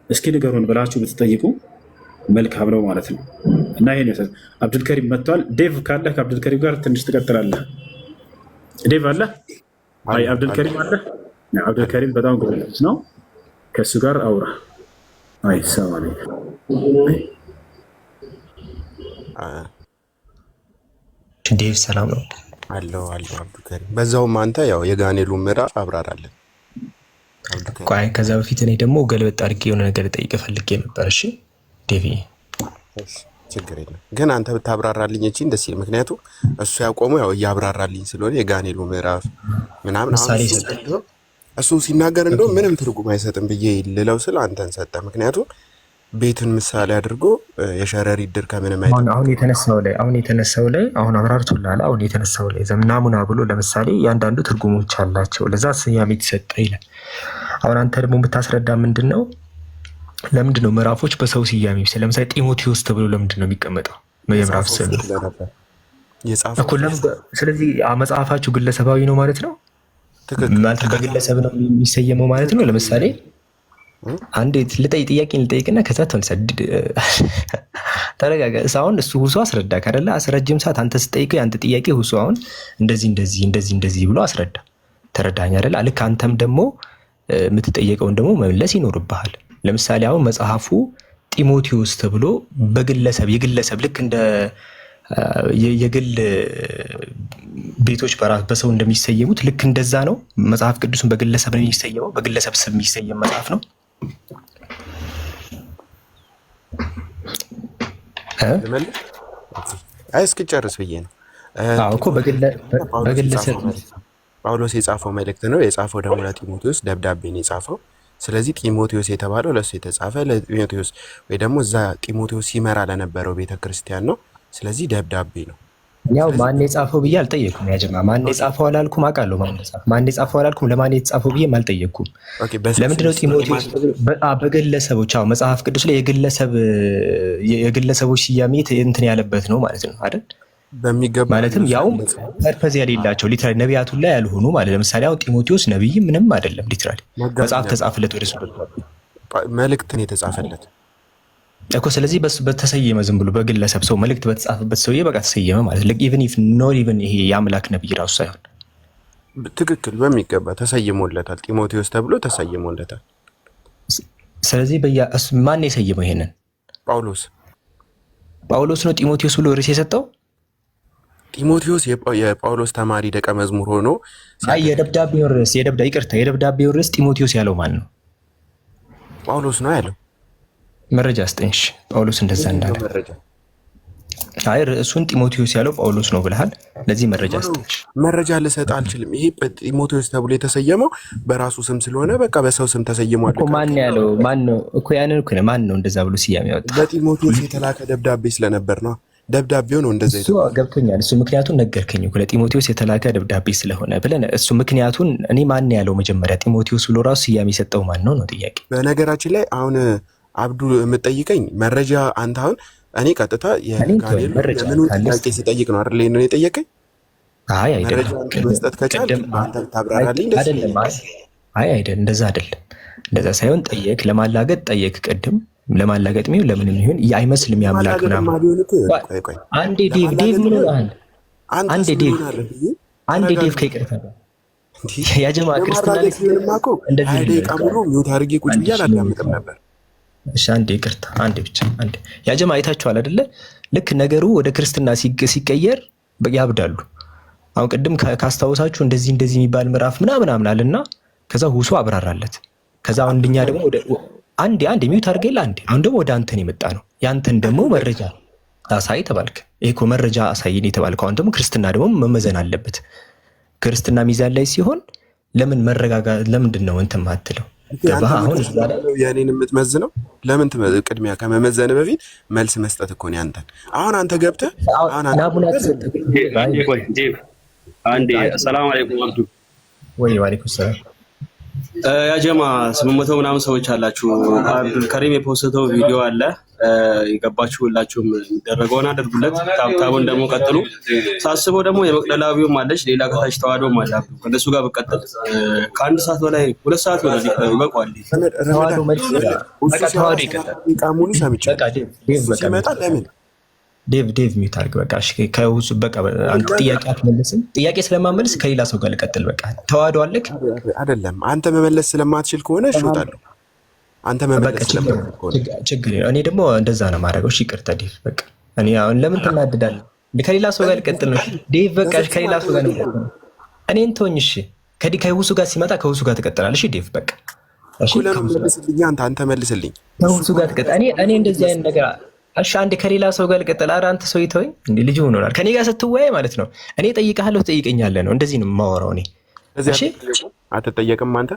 እስኪ ንገሩን ብላችሁ ብትጠይቁ መልካም ነው ማለት ነው። እና ይሄን ይሰጥ አብዱልከሪም መጥቷል። ዴቭ ካለ ከአብዱልከሪም ጋር ትንሽ ትቀጥላለህ። ዴቭ አለ? አይ አብዱልከሪም አለ? አብዱልከሪም በጣም ጎበዝ ነው። ከእሱ ጋር አውራ። አይ ሰላም አለይኩም ዴቭ ሰላም ነው አለው አብዱልከሪም። በዛውም አንተ ያው የጋኔሉ ምዕራፍ አብራራለን። ቆይ ከዛ በፊት እኔ ደግሞ ገልበጥ አድርጌ የሆነ ነገር ልጠይቅ ፈልጌ ነበር። እሺ ዴቪ፣ ችግር የለም ግን አንተ ብታብራራልኝ እቺን ደስ ይል። ምክንያቱም እሱ ያቆመው ያው እያብራራልኝ ስለሆነ የጋኔሉ ምዕራፍ ምናምን እሱ ሲናገር እንደው ምንም ትርጉም አይሰጥም ብዬ ልለው ስለ አንተን ሰጠ። ምክንያቱም ቤትን ምሳሌ አድርጎ የሸረሪት ድር ከምንም አይደለም። አሁን የተነሳው ላይ አብራርቶልሃል። አሁን የተነሳው ላይ ናሙና ብሎ ለምሳሌ ያንዳንዱ ትርጉሞች አላቸው፣ ለዛ ስያሜ ተሰጠ ይላል። አሁን አንተ ደግሞ ብታስረዳ ምንድን ነው ለምንድን ነው ምዕራፎች በሰው ስያሜ ለምሳሌ ጢሞቴዎስ ተብሎ ለምንድን ነው የሚቀመጠው የምዕራፍ ስም? ስለዚህ መጽሐፋችሁ ግለሰባዊ ነው ማለት ነው። ማለት በግለሰብ ነው የሚሰየመው ማለት ነው። ለምሳሌ አንዴ ጥያቄ ልጠይቅና ከዛ ተረጋጋ። አሁን እሱ ሁሱ አስረዳ ካደለ አስረጅም ሰዓት አንተ ስጠይቀው ያንተ ጥያቄ ሁሱ አሁን እንደዚህ ብሎ አስረዳ። ተረዳኝ አይደል? ልክ አንተም ደግሞ የምትጠየቀውን ደግሞ መመለስ ይኖርብሃል። ለምሳሌ አሁን መጽሐፉ ጢሞቴዎስ ተብሎ የግለሰብ ልክ እንደ የግል ቤቶች በሰው እንደሚሰየሙት ልክ እንደዛ ነው። መጽሐፍ ቅዱስን በግለሰብ ነው የሚሰየመው፣ በግለሰብ ስም የሚሰየም መጽሐፍ ነው። እስኪጨርስ ብዬ ነው እኮ በግለሰብ ጳውሎስ የጻፈው መልእክት ነው። የጻፈው ደግሞ ለጢሞቴዎስ ደብዳቤ ነው የጻፈው። ስለዚህ ጢሞቴዎስ የተባለው ለእሱ የተጻፈ ለጢሞቴዎስ ወይ ደግሞ እዛ ጢሞቴዎስ ሲመራ ለነበረው ቤተክርስቲያን ነው። ስለዚህ ደብዳቤ ነው። ያው ማን የጻፈው ብዬ አልጠየኩም። ያ ጀማ ማን የጻፈው አላልኩም። አውቃለሁ ማን የጻፈው አላልኩም። ለማን የተጻፈው ብዬ አልጠየኩም። ለምንድነው ጢሞቴዎስ በግለሰቦች መጽሐፍ ቅዱስ ላይ የግለሰቦች ስያሜ እንትን ያለበት ነው ማለት ነው አይደል? በሚገባ ማለትም ያው ፐርፐዝ የሌላቸው ሊትራሊ ነቢያቱ ላይ ያልሆኑ ማለት ለምሳሌ አሁን ጢሞቴዎስ ነብይ ምንም አይደለም። ሊትራሊ መጽሐፍ ተጻፈለት ወደ እሱ መልእክትን የተጻፈለት እኮ። ስለዚህ በሱ በተሰየመ ዝም ብሎ በግለሰብ ሰው መልእክት በተጻፈበት ሰውዬ በቃ ተሰየመ ማለት ነው። ኢቭን ኢፍ ኖት ኢቭን ይሄ የአምላክ ነብይ ራሱ ሳይሆን ትክክል በሚገባ ተሰይሞለታል። ጢሞቴዎስ ተብሎ ተሰይሞለታል። ስለዚህ ማን የሰየመው ይሄንን? ጳውሎስ ነው ጢሞቴዎስ ብሎ ርዕስ የሰጠው። ጢሞቴዎስ የጳውሎስ ተማሪ ደቀ መዝሙር ሆኖ የደብዳቤው ርዕስ ጢሞቴዎስ ያለው ማን ነው? ጳውሎስ ነው ያለው። መረጃ አስጠኝሽ ጳውሎስ እንደዛ እንዳለ። አይ ርዕሱን ጢሞቴዎስ ያለው ጳውሎስ ነው ብለሃል። ለዚህ መረጃ አስጠኝሽ። መረጃ ልሰጥ አልችልም። ይሄ ጢሞቴዎስ ተብሎ የተሰየመው በራሱ ስም ስለሆነ በቃ በሰው ስም ተሰይሟል እኮ። ማን ያለው? ማን ነው እኮ ያንን እኮ ማን ነው እንደዛ ብሎ ስያሜ ያወጣ? በጢሞቴዎስ የተላከ ደብዳቤ ስለነበር ነው። ደብዳቤው ነው እንደዛ እሱ ገብቶኛል። እሱ ምክንያቱን ነገርከኝ እኮ ለጢሞቴዎስ የተላከ ደብዳቤ ስለሆነ ብለን እሱ ምክንያቱን እኔ ማን ያለው መጀመሪያ ጢሞቴዎስ ብሎ ራሱ ስያሜ የሰጠው ማን ነው ነው ጥያቄ። በነገራችን ላይ አሁን አብዱ የምትጠይቀኝ መረጃ አንተ አሁን እኔ ቀጥታ የጋኔል ለምኑ ጥያቄ ሲጠይቅ ነው አይደል ነው የጠየቀኝ? አይ አይደለም። መረጃ መስጠት ከቻልክ አንተ ታብራራልኝ ደስ ይላል። አይ አይደለም፣ እንደዛ አይደለም። እንደዛ ሳይሆን ጠየቅ፣ ለማላገጥ ጠየቅ። ቅድም ለማላገጥ ነው ለምን ይሁን አይመስልም። ያምላክ ምናምን አንዴ ዴቭ ምን ሆነሃል? አንዴ ዴቭ ከይቅርታ ያ ጀማ ክርስቲያን እንደዚህ ደቂቃ ሙሉ ሚውት አድርጌ ቁጭ ብዬ አላዳምጥም ነበር። እሺ አንዴ ይቅርታ፣ አንዴ ብቻ አንዴ። ያ ጀማ አይታችኋል አይደለ? ልክ ነገሩ ወደ ክርስትና ሲቀየር ያብዳሉ። አሁን ቅድም ካስታወሳችሁ እንደዚህ የሚባል ምዕራፍ ምናምን አለና ከዛ ሁሱ አብራራለት። ከዛ አንደኛ ደግሞ ወደ አንዴ ሚውት አድርገላ አንዴ። አሁን ደግሞ ወደ አንተን የመጣ ነው። ያንተን ደግሞ መረጃ አሳይ ተባልክ። ይሄ እኮ መረጃ አሳይኝ የተባልከው። አሁን ደግሞ ክርስትና ደግሞ መመዘን አለበት። ክርስትና ሚዛን ላይ ሲሆን ለምን ለምንድን ነው እንትን ማትለው? ገባህ? አሁን የኔን የምትመዝነው ለምን ቅድሚያ ከመመዘን በፊት መልስ መስጠት እኮ ነው ያንተን። አሁን አንተ ገብተህ አንዴ ሰላም አለይኩም አብዱ። ወአለይኩም ሰላም። ያ ጀማ 800 ምናምን ሰዎች አላችሁ። አብዱል ከሪም የፖስተው ቪዲዮ አለ፣ የገባችሁ ሁላችሁም የሚደረገውን አድርጉለት። ታብታቡን ደግሞ ቀጥሉ። ሳስበው ደግሞ የመቅደላዊውም አለች፣ ሌላ ከታች ተዋዶም አለ። ከነሱ ጋር በቀጥል ከአንድ ሰዓት በላይ 2 ሰዓት ነው እዚህ ይበቃዋል። ተዋዶ መልስ በቃ ተዋዶ ይቀጥላል። ቃሙን ሰምቻለሁ። ሲመጣ ለምን ዴቭ ሚታርግ በቃ እሺ። ከውሱ በቃ አንተ ጥያቄ አትመልስም። ጥያቄ ስለማመልስ ከሌላ ሰው ጋር ልቀጥል። በቃ ተዋዶ አለክ አይደለም። አንተ መመለስ ስለማትችል ከሆነ እሾታለሁ። አንተ መመለስ ስለማትችል ከሆነ ችግር ነው። እኔ ደግሞ እንደዛ ነው ማድረገው። እሺ ይቅርታ ዴቭ። በቃ እኔ አሁን ለምን ትናደዳለህ? ከሌላ ሰው ጋር ልቀጥል ነው ዴቭ። በቃ ከሌላ ሰው ጋር ነው እኔን ተወኝ። እሺ ከውሱ ጋር ሲመጣ ከውሱ ጋር ትቀጥላለህ። እሺ ዴቭ በቃ እሺ። መልስልኝ አንተ መልስልኝ። ከውሱ ጋር ትቀጥል። እኔ እንደዚህ አይነት ነገር እሺ አንዴ ከሌላ ሰው ጋር ልቀጥል። ኧረ አንተ ሰው ይተወኝ እንዴ! ልጅ ሆኖናል። ከኔ ጋር ስትወያይ ማለት ነው እኔ ጠይቀሃለሁ ትጠይቀኛለህ ነው። እንደዚህ ነው የማወራው እኔ። እሺ አትጠየቅም አንተ?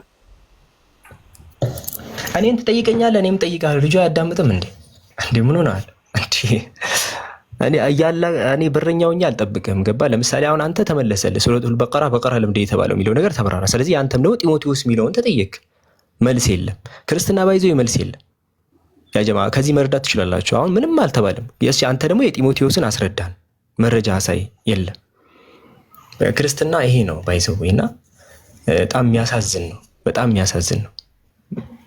እኔን ትጠይቀኛለህ፣ እኔም ጠይቀሃለሁ። ልጅ አያዳምጥም እንዴ? ምን ሆነሃል እንዴ? እኔ በረኛውኛ አልጠብቅህም። ገባ? ለምሳሌ አሁን አንተ ተመለሰልህ ሱረቱል በቀራ ለምንድን የተባለው የሚለው ነገር ተብራራ። ስለዚህ አንተም ደግሞ ጢሞቴዎስ የሚለውን ተጠየቅ። መልስ የለም። ክርስትና ባይዘው መልስ የለም። ያ ጀማ ከዚህ መረዳት ትችላላችሁ። አሁን ምንም አልተባለም። እሺ አንተ ደግሞ የጢሞቴዎስን አስረዳን፣ መረጃ አሳይ። የለም። ክርስትና ይሄ ነው ባይዘው እና በጣም የሚያሳዝን ነው። በጣም የሚያሳዝን ነው።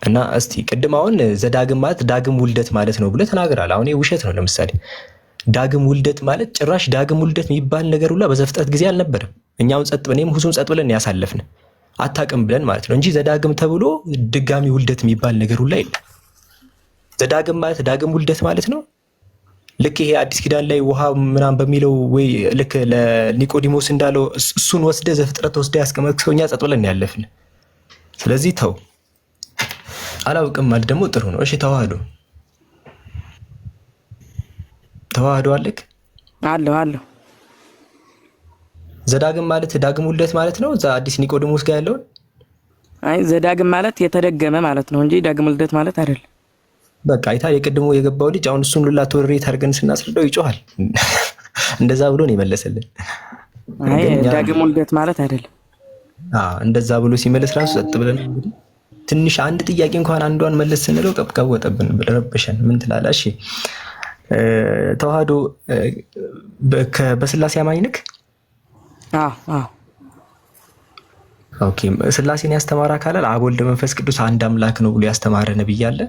እና እስቲ ቅድም አሁን ዘዳግም ማለት ዳግም ውልደት ማለት ነው ብለህ ተናግራል። አሁን ይሄ ውሸት ነው። ለምሳሌ ዳግም ውልደት ማለት ጭራሽ ዳግም ውልደት የሚባል ነገር ሁላ በዘፍጥረት ጊዜ አልነበረም። እኛውን ጸጥ ብለን ሁሱም ጸጥ ብለን ያሳለፍን አታውቅም ብለን ማለት ነው እንጂ ዘዳግም ተብሎ ድጋሚ ውልደት የሚባል ነገር ሁላ የለም። ዘዳግም ማለት ዳግም ውልደት ማለት ነው። ልክ ይሄ አዲስ ኪዳን ላይ ውሃ ምናምን በሚለው ወይ ልክ ለኒቆዲሞስ እንዳለው እሱን ወስደ ዘፍጥረት ወስደ ያስቀመጥከው እኛ ጸጥ ብለን ያለፍን። ስለዚህ ተው። አላውቅም ማለት ደግሞ ጥሩ ነው። እሺ ተዋህዶ አለክ አለሁ ዘዳግም ማለት ዳግም ውልደት ማለት ነው። እዛ አዲስ ኒቆዲሞስ ጋር ያለው አይ ዘዳግም ማለት የተደገመ ማለት ነው እንጂ ዳግም ውልደት ማለት አይደለም። በቃ አይታ የቀድሞ የገባው ልጅ አሁን እሱን ሁላ ተወሬት አድርገን ስናስረዳው ይጮሃል። እንደዛ ብሎ ነው የመለሰልን። አይ ዳግም ውልደት ማለት አይደለም። እንደዛ ብሎ ሲመለስ ራሱ ጸጥ ብለን እንግዲህ ትንሽ አንድ ጥያቄ እንኳን አንዷን መለስ ስንለው ቀብቀብ ወጠብን፣ ረበሸን። ምን ትላለህ? እሺ ተዋህዶ በስላሴ አማኝ ነህ? ኦኬ። ስላሴን ያስተማረ አካል አብ ወልድ መንፈስ ቅዱስ አንድ አምላክ ነው ብሎ ያስተማረ ነብይ አለ?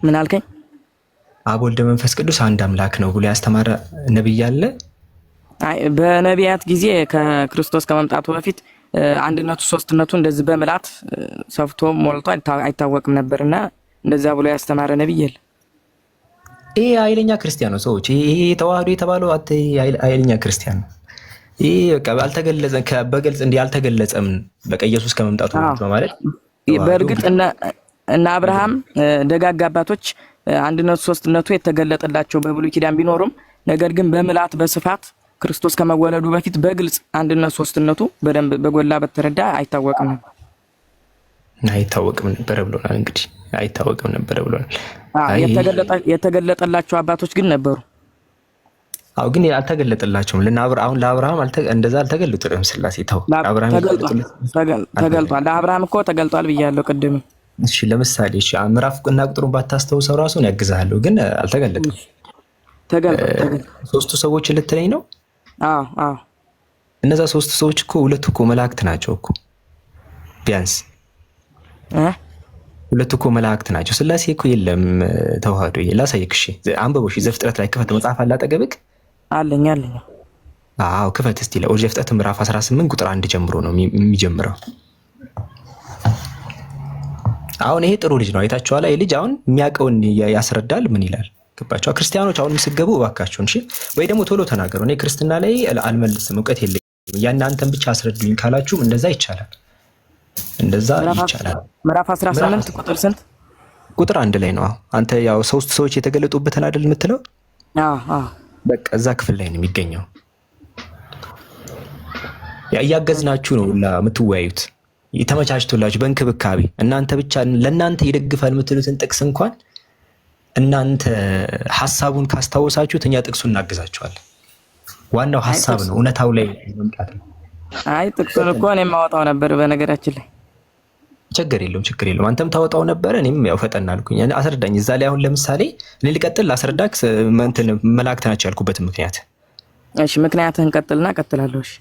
ምን አልከኝ? አብ ወልድ መንፈስ ቅዱስ አንድ አምላክ ነው ብሎ ያስተማረ ነብይ አለ? አይ በነቢያት ጊዜ ከክርስቶስ ከመምጣቱ በፊት አንድነቱ ሶስትነቱ እንደዚህ በመላት ሰፍቶ ሞልቶ አይታወቅም ነበርና እንደዛ ብሎ ያስተማረ ነብይ የለ። ይሄ ኃይለኛ ክርስቲያን ነው ሰዎች። ይሄ ተዋህዶ የተባለው ኃይለኛ ክርስቲያን ነው። ይሄ በቃ አልተገለጸ በግልጽ እንዲህ አልተገለጸም። በቃ ኢየሱስ ከመምጣቱ ነው ማለት በእርግጥ እና አብርሃም ደጋግ አባቶች አንድነቱ ሶስትነቱ የተገለጠላቸው በብሉይ ኪዳን ቢኖሩም ነገር ግን በመላት በስፋት ክርስቶስ ከመወለዱ በፊት በግልጽ አንድነት ሶስትነቱ በደንብ በጎላ በተረዳ አይታወቅም ነበር ብሎናል። እንግዲህ አይታወቅም ነበር ብሎናል። የተገለጠላቸው አባቶች ግን ነበሩ። ግን አልተገለጠላቸውም። አሁን ለአብርሃም እንደዛ አልተገለጠም። ስላሴ ተገልጧል። ለአብርሃም እኮ ተገልጧል ብያለሁ ቅድም። እሺ ለምሳሌ ምዕራፍ እና ቁጥሩን ባታስተውሰው ራሱን ያግዛለሁ፣ ግን አልተገለጠም። ሶስቱ ሰዎች ልትለኝ ነው? እነዛ ሶስቱ ሰዎች እኮ ሁለቱ እኮ መላእክት ናቸው እኮ። ቢያንስ ሁለቱ እኮ መላእክት ናቸው። ስላሴ እኮ የለም ተዋህዶ። ላሳይክ። እሺ አንብበው። እሺ ዘፍጥረት ላይ ክፈት። መጽሐፍ አለ አጠገብክ? አለኝ። ክፈት እስቲ። ለኦሪት ዘፍጥረት ምዕራፍ 18 ቁጥር 1 ጀምሮ ነው የሚጀምረው። አሁን ይሄ ጥሩ ልጅ ነው። አይታችኋላ? ይሄ ልጅ አሁን የሚያውቀውን ያስረዳል። ምን ይላል? ገባችሁ? ክርስቲያኖች አሁንም ስገቡ እባካችሁን፣ እሺ ወይ ደግሞ ቶሎ ተናገሩ። እኔ ክርስትና ላይ አልመልስም፣ እውቀት የለኝም፣ ያንተን ብቻ አስረዱኝ ካላችሁም እንደዛ ይቻላል። እንደዛ ይቻላል። ምዕራፍ 18 ቁጥር ስንት? ቁጥር 1 ላይ ነው። አንተ ያው ሶስት ሰዎች የተገለጡበትን አይደል የምትለው? በቃ እዛ ክፍል ላይ ነው የሚገኘው። እያገዝናችሁ ነው የምትወያዩት፣ የተመቻችቶላችሁ በእንክብካቤ እናንተ ብቻ ለእናንተ ይደግፋል የምትሉትን ጥቅስ እንኳን እናንተ ሐሳቡን ካስታወሳችሁት እኛ ጥቅሱን እናግዛችኋለን። ዋናው ሐሳብ ነው፣ እውነታው ላይ መምጣት ነው። አይ ጥቅሱን እኮ እኔም ማወጣው ነበር በነገራችን ላይ። ችግር የለውም። አንተም ታወጣው ነበር፣ እኔም ያው ፈጠን አልኩኝ። አስረዳኝ እዛ ላይ። አሁን ለምሳሌ እኔ ልቀጥል ላስረዳክ መላእክት ናቸው ያልኩበት ምክንያት። እሺ ምክንያትህን ቀጥልና ቀጥላለሁ። እሺ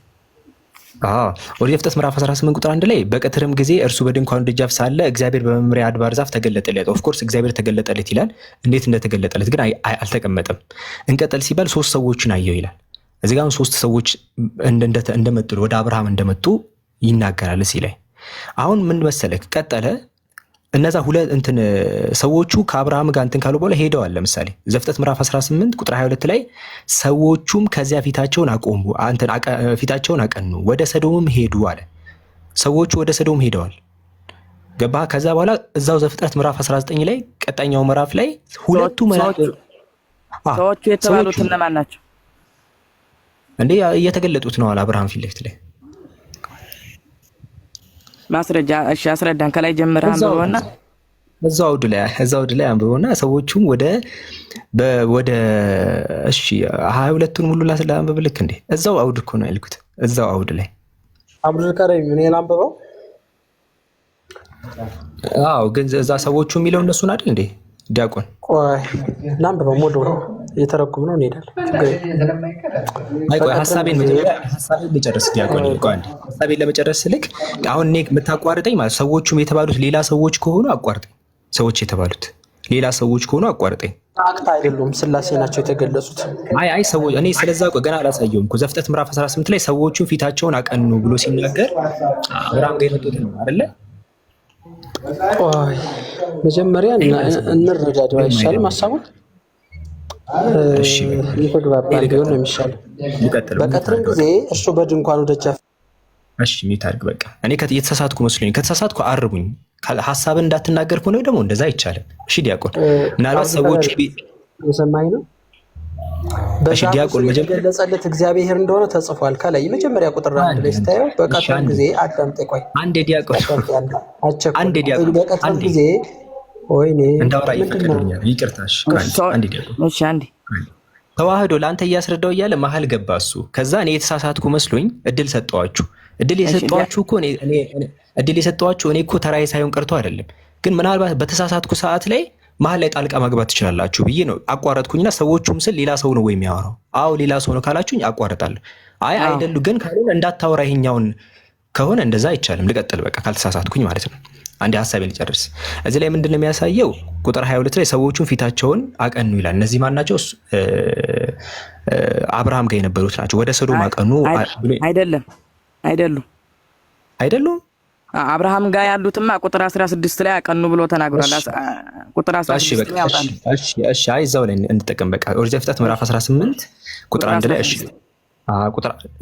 ኦሪት ዘፍጥረት ምዕራፍ 18 ቁጥር 1 ላይ በቀትርም ጊዜ እርሱ በድንኳኑ ደጃፍ ሳለ እግዚአብሔር በመምሪያ አድባር ዛፍ ተገለጠለት። ኦፍኮርስ እግዚአብሔር ተገለጠለት ይላል። እንዴት እንደተገለጠለት ግን አልተቀመጠም። እንቀጥል ሲባል 3 ሰዎችን አየው ይላል። እዚህ ጋር 3 ሰዎች እንደመጡ ወደ አብርሃም እንደመጡ ይናገራል እዚህ ላይ። አሁን ምን መሰለክ ቀጠለ። እነዛ ሁለት ሰዎቹ ከአብርሃም ጋር ካሉ በኋላ ሄደዋል። ለምሳሌ ዘፍጥረት ምዕራፍ 18 ቁጥር 22 ላይ ሰዎቹም ከዚያ ፊታቸውን አቀኑ ወደ ሰዶምም ሄዱ አለ። ሰዎቹ ወደ ሰዶም ሄደዋል። ገባ? ከዛ በኋላ እዛው ዘፍጥረት ምዕራፍ 19 ላይ ቀጣኛው ምዕራፍ ላይ ሁለቱ ሰዎቹ የተባሉት እነማን ናቸው እንዴ? እየተገለጡት ነው አለ አብርሃም ፊት ለፊት ላይ ማስረጃ። እሺ አስረዳን። ከላይ ጀምረህ አንብበውና እዛው አውድ ላይ አንብበውና ሰዎቹም ወደ እሺ 22ቱን ሙሉ ላንብብ። ልክ እንዴ? እዛው አውድ እኮ ነው ያልኩት። እዛው አውድ ላይ አብዱል ከሪም ምን ላንብበው? ግን እዛ ሰዎቹ የሚለው እነሱን አይደል እንዴ? ዲያቆን ቆይ ላንብበው። ሞዶ እየተረጎም ነው እንሄዳለን። ቆይ ሐሳቤን ልጨርስ ዲያቆን። ቆይ ሐሳቤን ለመጨረስ ልክ አሁን እኔ የምታቋርጠኝ ማለት ሰዎቹም የተባሉት ሌላ ሰዎች ከሆኑ አቋርጠኝ። ሰዎች የተባሉት ሌላ ሰዎች ከሆኑ አቋርጠኝ። አክታ አይደሉም፣ ስላሴ ናቸው የተገለጹት። አይ ሰዎች እኔ ስለዛ ገና አላሳየውም እኮ። ዘፍጥረት ምዕራፍ 18 ላይ ሰዎቹን ፊታቸውን አቀኑ ብሎ ሲናገር አብርሃም ጋር የመጡት ነው አይደለ? ቆይ መጀመሪያ እንረዳዳው አይሻልም? ሐሳቡን የተግባባን ቢሆን ነው የሚሻለው። በቀትርም ጊዜ እርሱ በድንኳኑ ደጃፍ ሚታርግ በቃ እኔ የተሳሳትኩ መስሎኝ፣ ከተሳሳትኩ አርሙኝ። ሐሳብን እንዳትናገር ከሆነ ደግሞ እንደዛ አይቻልም። እሺ ዲያቆን፣ ምናልባት ሰዎች የሰማኝ ነው። ዲያቆን ገለጸለት እግዚአብሔር እንደሆነ ተጽፏል። ከላይ የመጀመሪያ ቁጥር 1 ላይ ስታየው በቀትርም ጊዜ አዳምጠኝ። ቆይ አንዴ ዲያቆን በቀትርም ጊዜ ወይኔ እንዳወራ ይፈቀድልኛል። ይቅርታሽ አንዴ ዲያቆን። እሺ አንዴ ተዋህዶ ለአንተ እያስረዳው እያለ መሀል ገባ እሱ። ከዛ እኔ የተሳሳትኩ መስሎኝ እድል ሰጠዋችሁ። እድል የሰጠዋችሁ እኔ እኮ ተራዬ ሳይሆን ቀርቶ አይደለም፣ ግን ምናልባት በተሳሳትኩ ሰዓት ላይ መሀል ላይ ጣልቃ መግባት ትችላላችሁ ብዬ ነው አቋረጥኩኝና ሰዎቹም ስል ሌላ ሰው ነው ወይ የሚያወራው? አዎ ሌላ ሰው ነው ካላችሁኝ አቋርጣለሁ። አይ አይደሉ ግን ካልሆነ እንዳታወራ ይሄኛውን ከሆነ እንደዛ አይቻልም። ልቀጥል በቃ ካልተሳሳትኩኝ ማለት ነው። አንዴ ሐሳቤን ልጨርስ። እዚህ ላይ ምንድነው የሚያሳየው? ቁጥር 22 ላይ ሰዎቹን ፊታቸውን አቀኑ ይላል። እነዚህ ማን ናቸው? አብርሃም ጋር የነበሩት ናቸው። ወደ ሰዶም አቀኑ አይደሉም። አብርሃም ጋር ያሉትማ ቁጥር 16 ላይ አቀኑ ብሎ ተናግሯል። ቁጥር 16 ላይ ያውጣል። እሺ እዛው ላይ እንጠቀም በቃ። ኦሪት ዘፍጥረት ምዕራፍ 18 ቁጥር 1 ላይ እሺ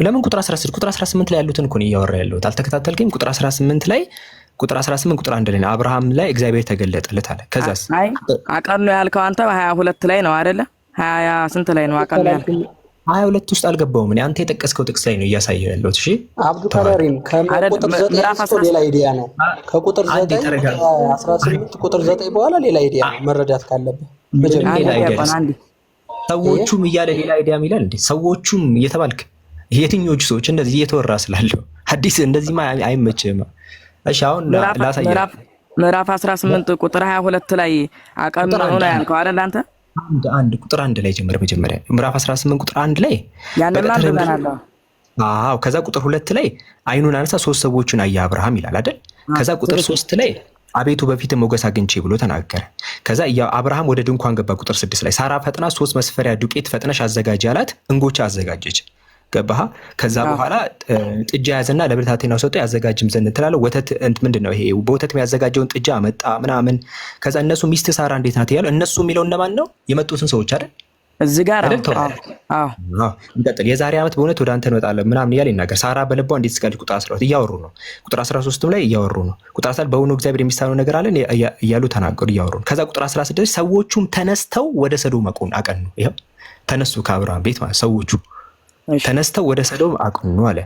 ለምን ቁጥር 16 ቁጥር 18 ላይ ያሉትን እኮ ነው እያወራ ያለሁት። አልተከታተልከኝ? ቁጥር 18 ላይ ቁጥር 18 ቁጥር 1 ላይ አብርሃም ላይ እግዚአብሔር ተገለጠለት አለ። ከዛስ አይ አቀኑ ያልከው አንተ በ22 ላይ ነው አይደለ? 20 ስንት ላይ ነው አቀኑ ያልከው? 22 ውስጥ አልገባውም እኔ። አንተ የጠቀስከው ጥቅስ ላይ ነው እያሳየው ያለሁት። እሺ አብዱ ከሪም ከቁጥር 9 ሌላ አይዲያ ነው። ከቁጥር 9 18 ቁጥር 9 በኋላ ሌላ አይዲያ ነው መረዳት ካለብህ። መጀመሪያ አይዲያ ሰዎቹም እያለ ሌላ አይዲያ ይላል እንዴ? ሰዎቹም እየተባልክ የትኞቹ ሰዎች እንደዚህ እየተወራ ስላለው ሐዲስ እንደዚህ አይመችም። እሺ አሁን ላሳየህ። ምዕራፍ 18 ቁጥር 22 ላይ አቀኑ ነው ያልከው አይደል አንተ? አንድ ቁጥር 1 ላይ ጀምር። መጀመሪያ ምዕራፍ 18 ቁጥር 1 ላይ ያንንም አንብበናል። አዎ ከዛ ቁጥር 2 ላይ አይኑን አነሳ 3 ሰዎችን አየ አብርሃም ይላል አይደል? ከዛ ቁጥር 3 ላይ አቤቱ በፊት ሞገስ አግኝቼ ብሎ ተናገረ። ከዛ አብርሃም ወደ ድንኳን ገባ። ቁጥር 6 ላይ ሳራ ፈጥና 3 መስፈሪያ ዱቄት ፈጥነሽ አዘጋጅ አላት። እንጎቻ አዘጋጀች። ገባህ? ከዛ በኋላ ጥጃ ያዘና ለብልታቴናው ሰጠው ያዘጋጅም ዘንድ ትላለህ። ወተት ምንድነው ይሄ? በወተት የሚያዘጋጀውን ጥጃ መጣ ምናምን። ከዛ እነሱ ሚስት ሳራ እንዴት ናት ያለው? እነሱ የሚለው እነማን ነው? የመጡትን ሰዎች አይደል? እዚህ ጋር እንቀጥል። የዛሬ ዓመት በእውነት ወደ አንተ እንመጣለን ምናምን እያለ ይናገር። ሳራ በልቧ እንዴት ትስቃለች? ቁጥር 12 እያወሩ ነው። ቁጥር 13 ላይ እያወሩ ነው። ቁጥር 14 በእውኑ እግዚአብሔር የሚሳነው ነገር አለ እያሉ ተናገሩ፣ እያወሩ ነው። ከዛ ቁጥር 16 ሰዎቹም ተነስተው ወደ ሰዶም አቀኑ። ይኸው ተነሱ ከአብርሃም ቤት ማለት ሰዎቹ ተነስተው ወደ ሰዶም አቀኑ አለ።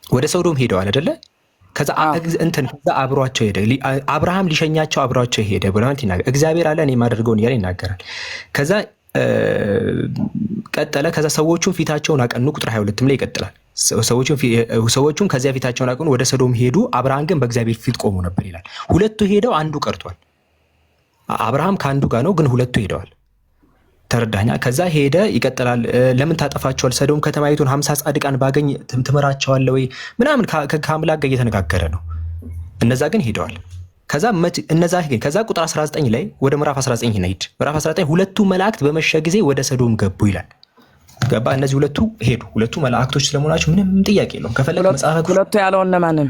ወደ ሰዶም ሄደዋል አይደለ? ከዛ አብሯቸው ሄደ። አብርሃም ሊሸኛቸው አብሯቸው ሄደ ብለውት ይናገር። እግዚአብሔር አለ እኔ የማደርገውን እያለ ይናገራል። ከዛ ቀጠለ። ከዛ ሰዎቹን ፊታቸውን አቀኑ። ቁጥር 22 ላይ ይቀጥላል። ሰዎቹን ከዚያ ፊታቸውን አቀኑ ወደ ሰዶም ሄዱ። አብርሃም ግን በእግዚአብሔር ፊት ቆሞ ነበር ይላል። ሁለቱ ሄደው አንዱ ቀርቷል። አብርሃም ከአንዱ ጋር ነው፣ ግን ሁለቱ ሄደዋል። ተረዳኛ? ከዛ ሄደ ይቀጥላል። ለምን ታጠፋቸዋል? ሰዶም ከተማይቱን 50 ጻድቃን ባገኝ ትምራቸዋለህ ወይ ምናምን ከአምላክ ጋር እየተነጋገረ ነው። እነዛ ግን ሄደዋል። ከዛ ቁጥር 19 ላይ ወደ ምዕራፍ 19 ሄድ። ምዕራፍ 19 ሁለቱ መላእክት በመሸ ጊዜ ወደ ሰዶም ገቡ ይላል። ገባ? እነዚህ ሁለቱ ሄዱ። ሁለቱ መላእክቶች ስለመሆናቸው ምንም ጥያቄ የለውም። ከፈለግ መጽሐፍ ሁለቱ ያለው እነማንን?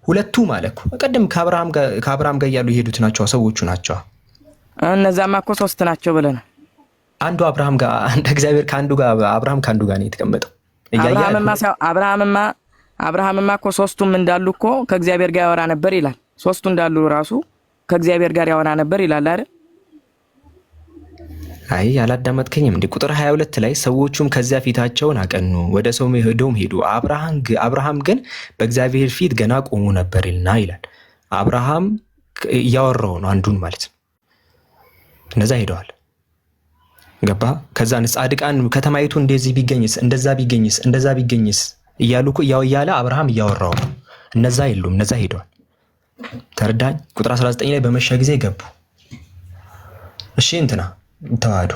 ሁለቱ ማለት ቀደም ከአብርሃም ጋር ያሉ የሄዱት ናቸው፣ ሰዎቹ ናቸው። እነዛማ እኮ 3 ናቸው ብለናል። አንዱ አብርሃም ጋር አንድ እግዚአብሔር አብርሃም ከአንዱ ጋር ነው የተቀመጠው። አብርሃምማ እኮ 3ቱም እንዳሉ እኮ ከእግዚአብሔር ጋር ያወራ ነበር ይላል። 3ቱ እንዳሉ ራሱ ከእግዚአብሔር ጋር ያወራ ነበር ይላል አይደል? አይ ያላዳመጥከኝም እንዴ? ቁጥር 22 ላይ ሰዎቹም ከዚያ ፊታቸውን አቀኑ ወደ ሰዶም ሄዱ። አብርሃም ግን በእግዚአብሔር ፊት ገና ቆሞ ነበርና ይላል። አብርሃም እያወራው ነው አንዱን ማለት ነው። እነዛ ሄደዋል። ገባ? ከዛ ጻድቃን ከተማይቱ እንደዚህ ቢገኝስ እንደዛ ቢገኝስ እያሉ እያለ አብርሃም እያወራው ነው። እነዛ የሉም፣ እነዛ ሄደዋል። ተረዳኝ? ቁጥር 19 ላይ በመሸ ጊዜ ገቡ። እሺ ተዋህዶ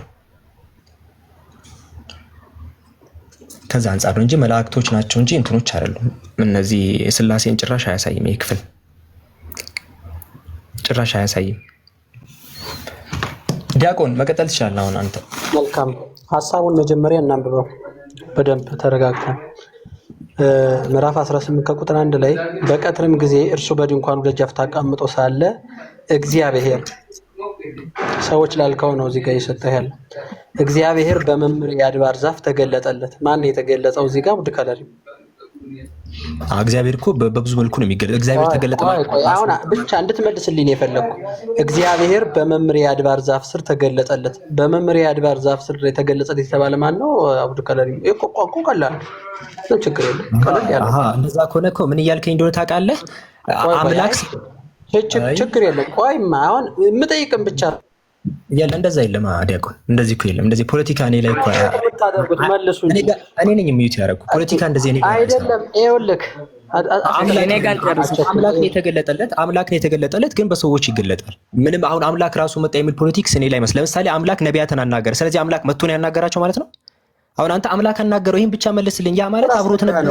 ከዛ አንጻር ነው እንጂ መላእክቶች ናቸው እንጂ እንትኖች አይደሉም። እነዚህ የሥላሴን ጭራሽ አያሳይም። ይሄ ክፍል ጭራሽ አያሳይም። ዲያቆን መቀጠል ትችላለህ አሁን አንተ። መልካም ሐሳቡን መጀመሪያ እናንብበው በደንብ ተረጋግተን። ምዕራፍ 18 ከቁጥር 1 ላይ በቀትርም ጊዜ እርሱ በድንኳኑ ደጃፍ ተቀምጦ ሳለ እግዚአብሔር ሰዎች ላልከው ነው እዚህ ጋር እየሰጠህ ያለ እግዚአብሔር በመምሬ አድባር ዛፍ ተገለጠለት። ማን ነው የተገለጸው እዚህ ጋር? ውድ ከለሪ እግዚአብሔር እኮ በብዙ መልኩ ነው የሚገለጸው። እግዚአብሔር ተገለጠ ማለት አሁን ብቻ እንድትመልስልኝ የፈለኩ እግዚአብሔር በመምሬ አድባር ዛፍ ስር ተገለጠለት። በመምሬ አድባር ዛፍ ስር የተገለጸለት የተባለ ማን ነው? አብዱ ከለሪ እኮ ቋንቋ ቀላል ነው፣ ችግር የለም። ቀላል ያለ እንደዛ ከሆነ እኮ ምን እያልከኝ እንደሆነ ታውቃለህ? አምላክ ችግር የለም። ቆይማ አሁን የምጠይቅም ብቻ ያለ እንደዛ የለም ዲያቆን፣ እንደዚህ እኮ የለም። እንደዚህ ፖለቲካ እኔ ላይ እኮ ታደርጉት መልሱ እንጂ እኔ ነኝ የሚዩት ያደረኩ ፖለቲካ እንደዚህ እኔ አይደለም። ይኸውልህ አምላክ ነው የተገለጠለት፣ ግን በሰዎች ይገለጣል። ምንም አሁን አምላክ ራሱ መጣ የሚል ፖለቲክስ እኔ ላይ መስለ። ለምሳሌ አምላክ ነቢያትን አናገረ፣ ስለዚህ አምላክ መጥቶ ነው ያናገራቸው ማለት ነው። አሁን አንተ አምላክ አናገረው ይሄን ብቻ መልስልኝ፣ ያ ማለት አብሮት ነበር።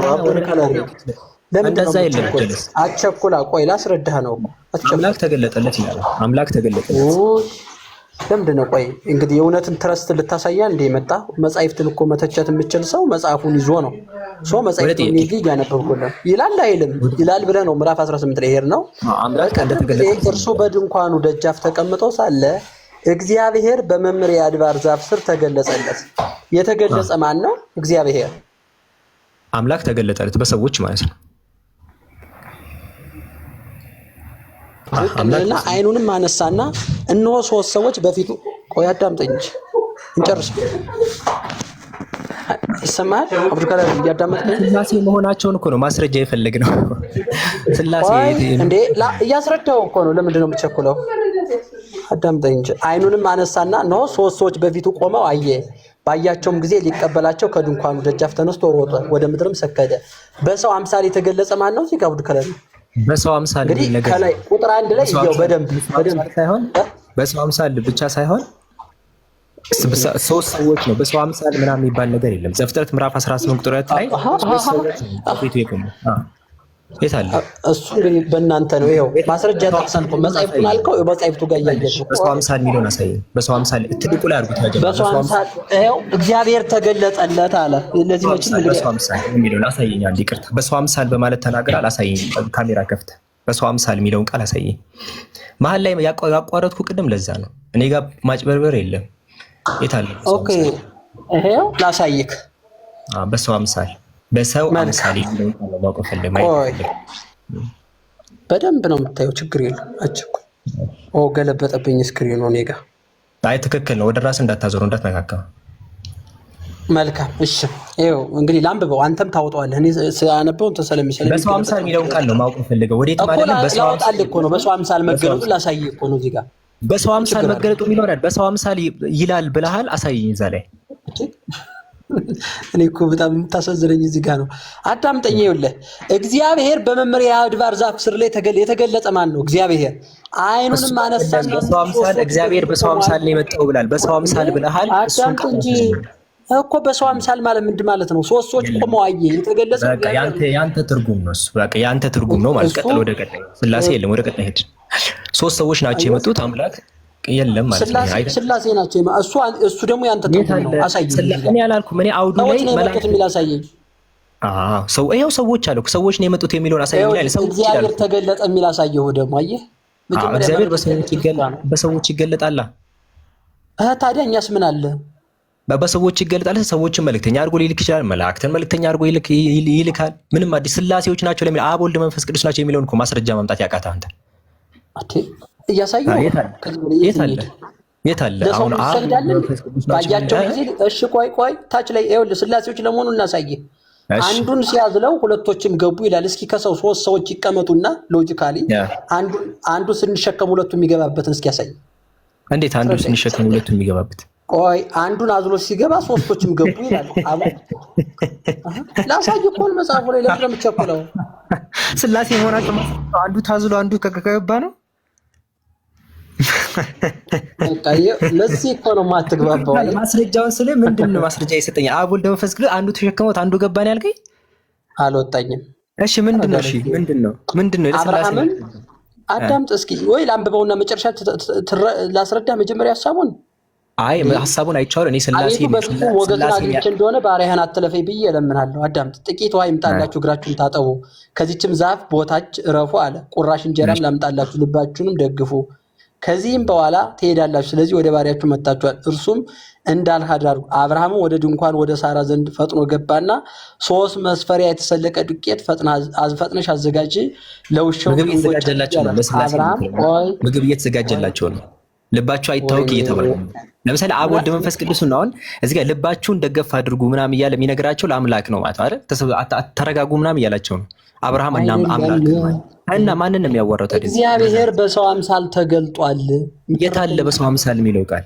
እንደዛ የለም። አቸኩላ ቆይ ላስረዳህ ነው። አምላክ ተገለጠለት ይላል። አምላክ ተገለጠለት ለምንድን ነው? ቆይ እንግዲህ የእውነትን ትረስት ልታሳያ እንደ መጣ መጻሕፍትን እኮ መተቸት የምችል ሰው መጽሐፉን ይዞ ነው። መጽሐፍቱን ይዤ እያነበብኩልህ ይላል አይልም? ይላል ብለህ ነው ምዕራፍ 18 ላይ ሄድ ነው። እርሱ በድንኳኑ ደጃፍ ተቀምጦ ሳለ እግዚአብሔር በመምሪያ አድባር ዛፍ ስር ተገለጸለት። የተገለጸ ማን ነው? እግዚአብሔር አምላክ ተገለጠለት በሰዎች ማለት ነው። እና አይኑንም አነሳና እነሆ 3 ሰዎች በፊቱ ቆይ አዳምጠኝ እንጨርስ። ይሰማል? አብዱልካላም እያዳመጥከኝ? ስላሴ መሆናቸውን እኮ ነው ማስረጃ የፈለግነው። ስላሴ እንዴ እያስረዳው እኮ ነው። ለምንድን ነው የምትቸኩለው? አዳምጠኝ እንጂ። አይኑንም አነሳና እነሆ 3 ሰዎች በፊቱ ቆመው አየ። ባያቸውም ጊዜ ሊቀበላቸው ከድንኳኑ ደጃፍ ተነስቶ ሮጠ፣ ወደ ምድርም ሰገደ። በሰው አምሳል የተገለጸ ማን ነው? እዚህ ጋር አብዱልካላም በሰው አምሳል ነገር ከላይ ቁጥር 1 ላይ ይኸው በደንብ ሳይሆን በሰው አምሳል ብቻ ሳይሆን 3 ሰዎች ነው። በሰው አምሳል ምናምን የሚባል ነገር የለም። ዘፍጥረት ምዕራፍ 18 ቁጥር 2 ላይ 3 ሰዎች ነው ፊቱ የቆሙ። የት አለ እሱ? እንግዲህ በእናንተ ነው። ይኸው ማስረጃ ተጠቅሰን እኮ መጻሕፍቱን አልከው። መጻሕፍቱ ጋር እያየሽ በሰው አምሳል የሚለውን አሳየኝ። በሰው አምሳል ትልቁ ላይ አድርጉት ያጀ በሰው አምሳል ይኸው እግዚአብሔር ተገለጠለት አለ። ለዚህ መቼም በሰው አምሳል የሚለውን አሳየኝ። አንድ ይቅርታ፣ በሰው አምሳል በማለት ተናገር። አላሳየኝ። ካሜራ ከፍተ በሰው አምሳል የሚለውን ቃል አሳየኝ። መሀል ላይ ያቋረጥኩ ቅድም ለዛ ነው። እኔ ጋር ማጭበርበር የለም። የት አለ? ኦኬ ይሄው ላሳይክ። በሰው አምሳል በሰው አምሳል የሚለውን ቃል ማውቀ ፈልግ በደንብ ነው የምታየው። ችግር የለም። አቸኩ ገለበጠብኝ ስክሪኑ እኔ ጋር። አይ ትክክል ነው። ወደ ራስ እንዳታዞሩ እንዳትነካካ። መልካም እሺ። ይኸው እንግዲህ ላንብበው፣ አንተም ታውጣዋለህ። እኔ ሳነበው እንትን ስለሚሰለኝ በሰው አምሳል የሚለውን ቃል ነው ማውቀ ፈልገው። ወዴት ማለት ነው? በሰው አምሳል እኮ ነው። በሰው አምሳል መገለጡ ላሳይህ እኮ ነው እዚህ ጋር። በሰው አምሳል መገለጡ የሚለው አይደል? በሰው አምሳል ይላል ብለሃል። አሳይኝ እዛ ላይ። እኔ እኮ በጣም የምታሳዝነኝ እዚህ ጋር ነው። አዳምጠኝ። ይኸውልህ እግዚአብሔር በመምሪያ አድባር ዛፍ ስር ላይ የተገለጸ ማን ነው? እግዚአብሔር አይኑንም አነሳና በሰው አምሳል እግዚአብሔር በሰው አምሳል ነው የመጣው ብላል። በሰው አምሳል ብለሃል። አዳምጥ እንጂ እኮ በሰው አምሳል ማለት ምንድን ማለት ነው? 3 ሰዎች ቆመው አየ። የተገለጸው በቃ ያንተ ትርጉም ነው እሱ። በቃ ያንተ ትርጉም ነው ማለት። ቀጥል፣ ወደ ቀጣይ። ስላሴ የለም፣ ወደ ቀጣይ ሄድ። 3 ሰዎች ናቸው የመጡት፣ አምላክ የለም ማለት ነው። ስላሴ ናቸው። እሱ ደግሞ ያንተ ትርጉም ነው። አሳየኝ። እኔ አላልኩም። እኔ አውዱ ላይ መላእክት የሚል አሳየኝ። ሰው ይኸው ሰዎች አሉ። ሰዎች ነው የመጡት የሚለውን አሳየኝ ይላል። ሰው እግዚአብሔር ተገለጠ የሚል አሳየው ደግሞ። አየህ እግዚአብሔር በሰዎች ይገለጣል። ታዲያ እኛስ ምን አለ? በሰዎች ይገለጣል። ሰዎችን መልእክተኛ አድርጎ ሊልክ ይችላል። መላእክትን መልእክተኛ አድርጎ ይልካል። ምንም አዲስ ስላሴዎች ናቸው ለሚል አብ ወልድ መንፈስ ቅዱስ ናቸው የሚለውን እኮ ማስረጃ ማምጣት ያቃተህ አንተ። እያሳየው የት አለ? አሁን አብ መንፈስ ቅዱስ ናቸው ባያቸው ጊዜ። እሺ ቆይ ታች ላይ ይኸውልህ ስላሴዎች ለመሆኑ እናሳየህ። አንዱን ሲያዝለው ሁለቶችም ገቡ ይላል። እስኪ ከሰው 3 ሰዎች ይቀመጡና ሎጂካሊ አንዱ ስንሸከም ሁለቱ የሚገባበትን እስኪ ያሳይ። እንዴት አንዱ ስንሸከም ሁለቱ የሚገባበት? ቆይ አንዱን አዝሎ ሲገባ 3ቶችም ገቡ ይላል። ላሳይ እኮ ነው መጽሐፉ ላይ። ለምን የምትቸኩለው? ስላሴ መሆናቸው አንዱ ታዝሎ አንዱ ከገባ ነው። ለዚህ እኮ ነው የማትግባባው። ማስረጃውን ስለ ምንድን ነው ማስረጃ የሰጠኝ? አብ ወልድ መንፈስ ቅዱስ አንዱ ተሸክሞት አንዱ ገባ ነው ያልከኝ። አልወጣኝም። እሺ ምንድን ነው? እሺ ምንድን ነው? አብርሃምን አዳምጥ እስኪ። ወይ ላንብበውና መጨረሻ ላስረዳ መጀመሪያ ሀሳቡን። አይ ሀሳቡን አይቻለሁ እኔ። ስላሴ ወገን አግኝቼ እንደሆነ ባሪያህን አትለፈኝ ብዬ እለምንሃለሁ። አዳምጥ። ጥቂት ውሃ ይምጣላችሁ፣ እግራችሁን ታጠቡ፣ ከዚችም ዛፍ ቦታች እረፉ አለ። ቁራሽ እንጀራም ላምጣላችሁ፣ ልባችሁንም ደግፉ፣ ከዚህም በኋላ ትሄዳላችሁ። ስለዚህ ወደ ባሪያችሁ መጥታችኋል። እርሱም እንዳልህ አድርጉ። አብርሃምም ወደ ድንኳን ወደ ሳራ ዘንድ ፈጥኖ ገባና 3 መስፈሪያ የተሰለቀ ዱቄት ፈጥነሽ አዘጋጅ፣ ለውሻው ምግብ እየተዘጋጀላቸው ነው። ምግብ እየተዘጋጀላቸው ነው። ልባችሁ አይታወቅ እየተባለ ነው። ለምሳሌ አብ ወልድ መንፈስ ቅዱስ ነው። አሁን እዚህ ጋር ልባችሁን ደገፍ አድርጉ ምናምን እያለ የሚነግራቸው ለአምላክ ነው ማለት አይደል? ተረጋጉ ምናምን እያላቸው ነው። አብርሃም እና አምላክ እና ማንን ነው የሚያወራው ታዲያ? እግዚአብሔር በሰው አምሳል ተገልጧል። የታለ በሰው አምሳል የሚለው ቃል?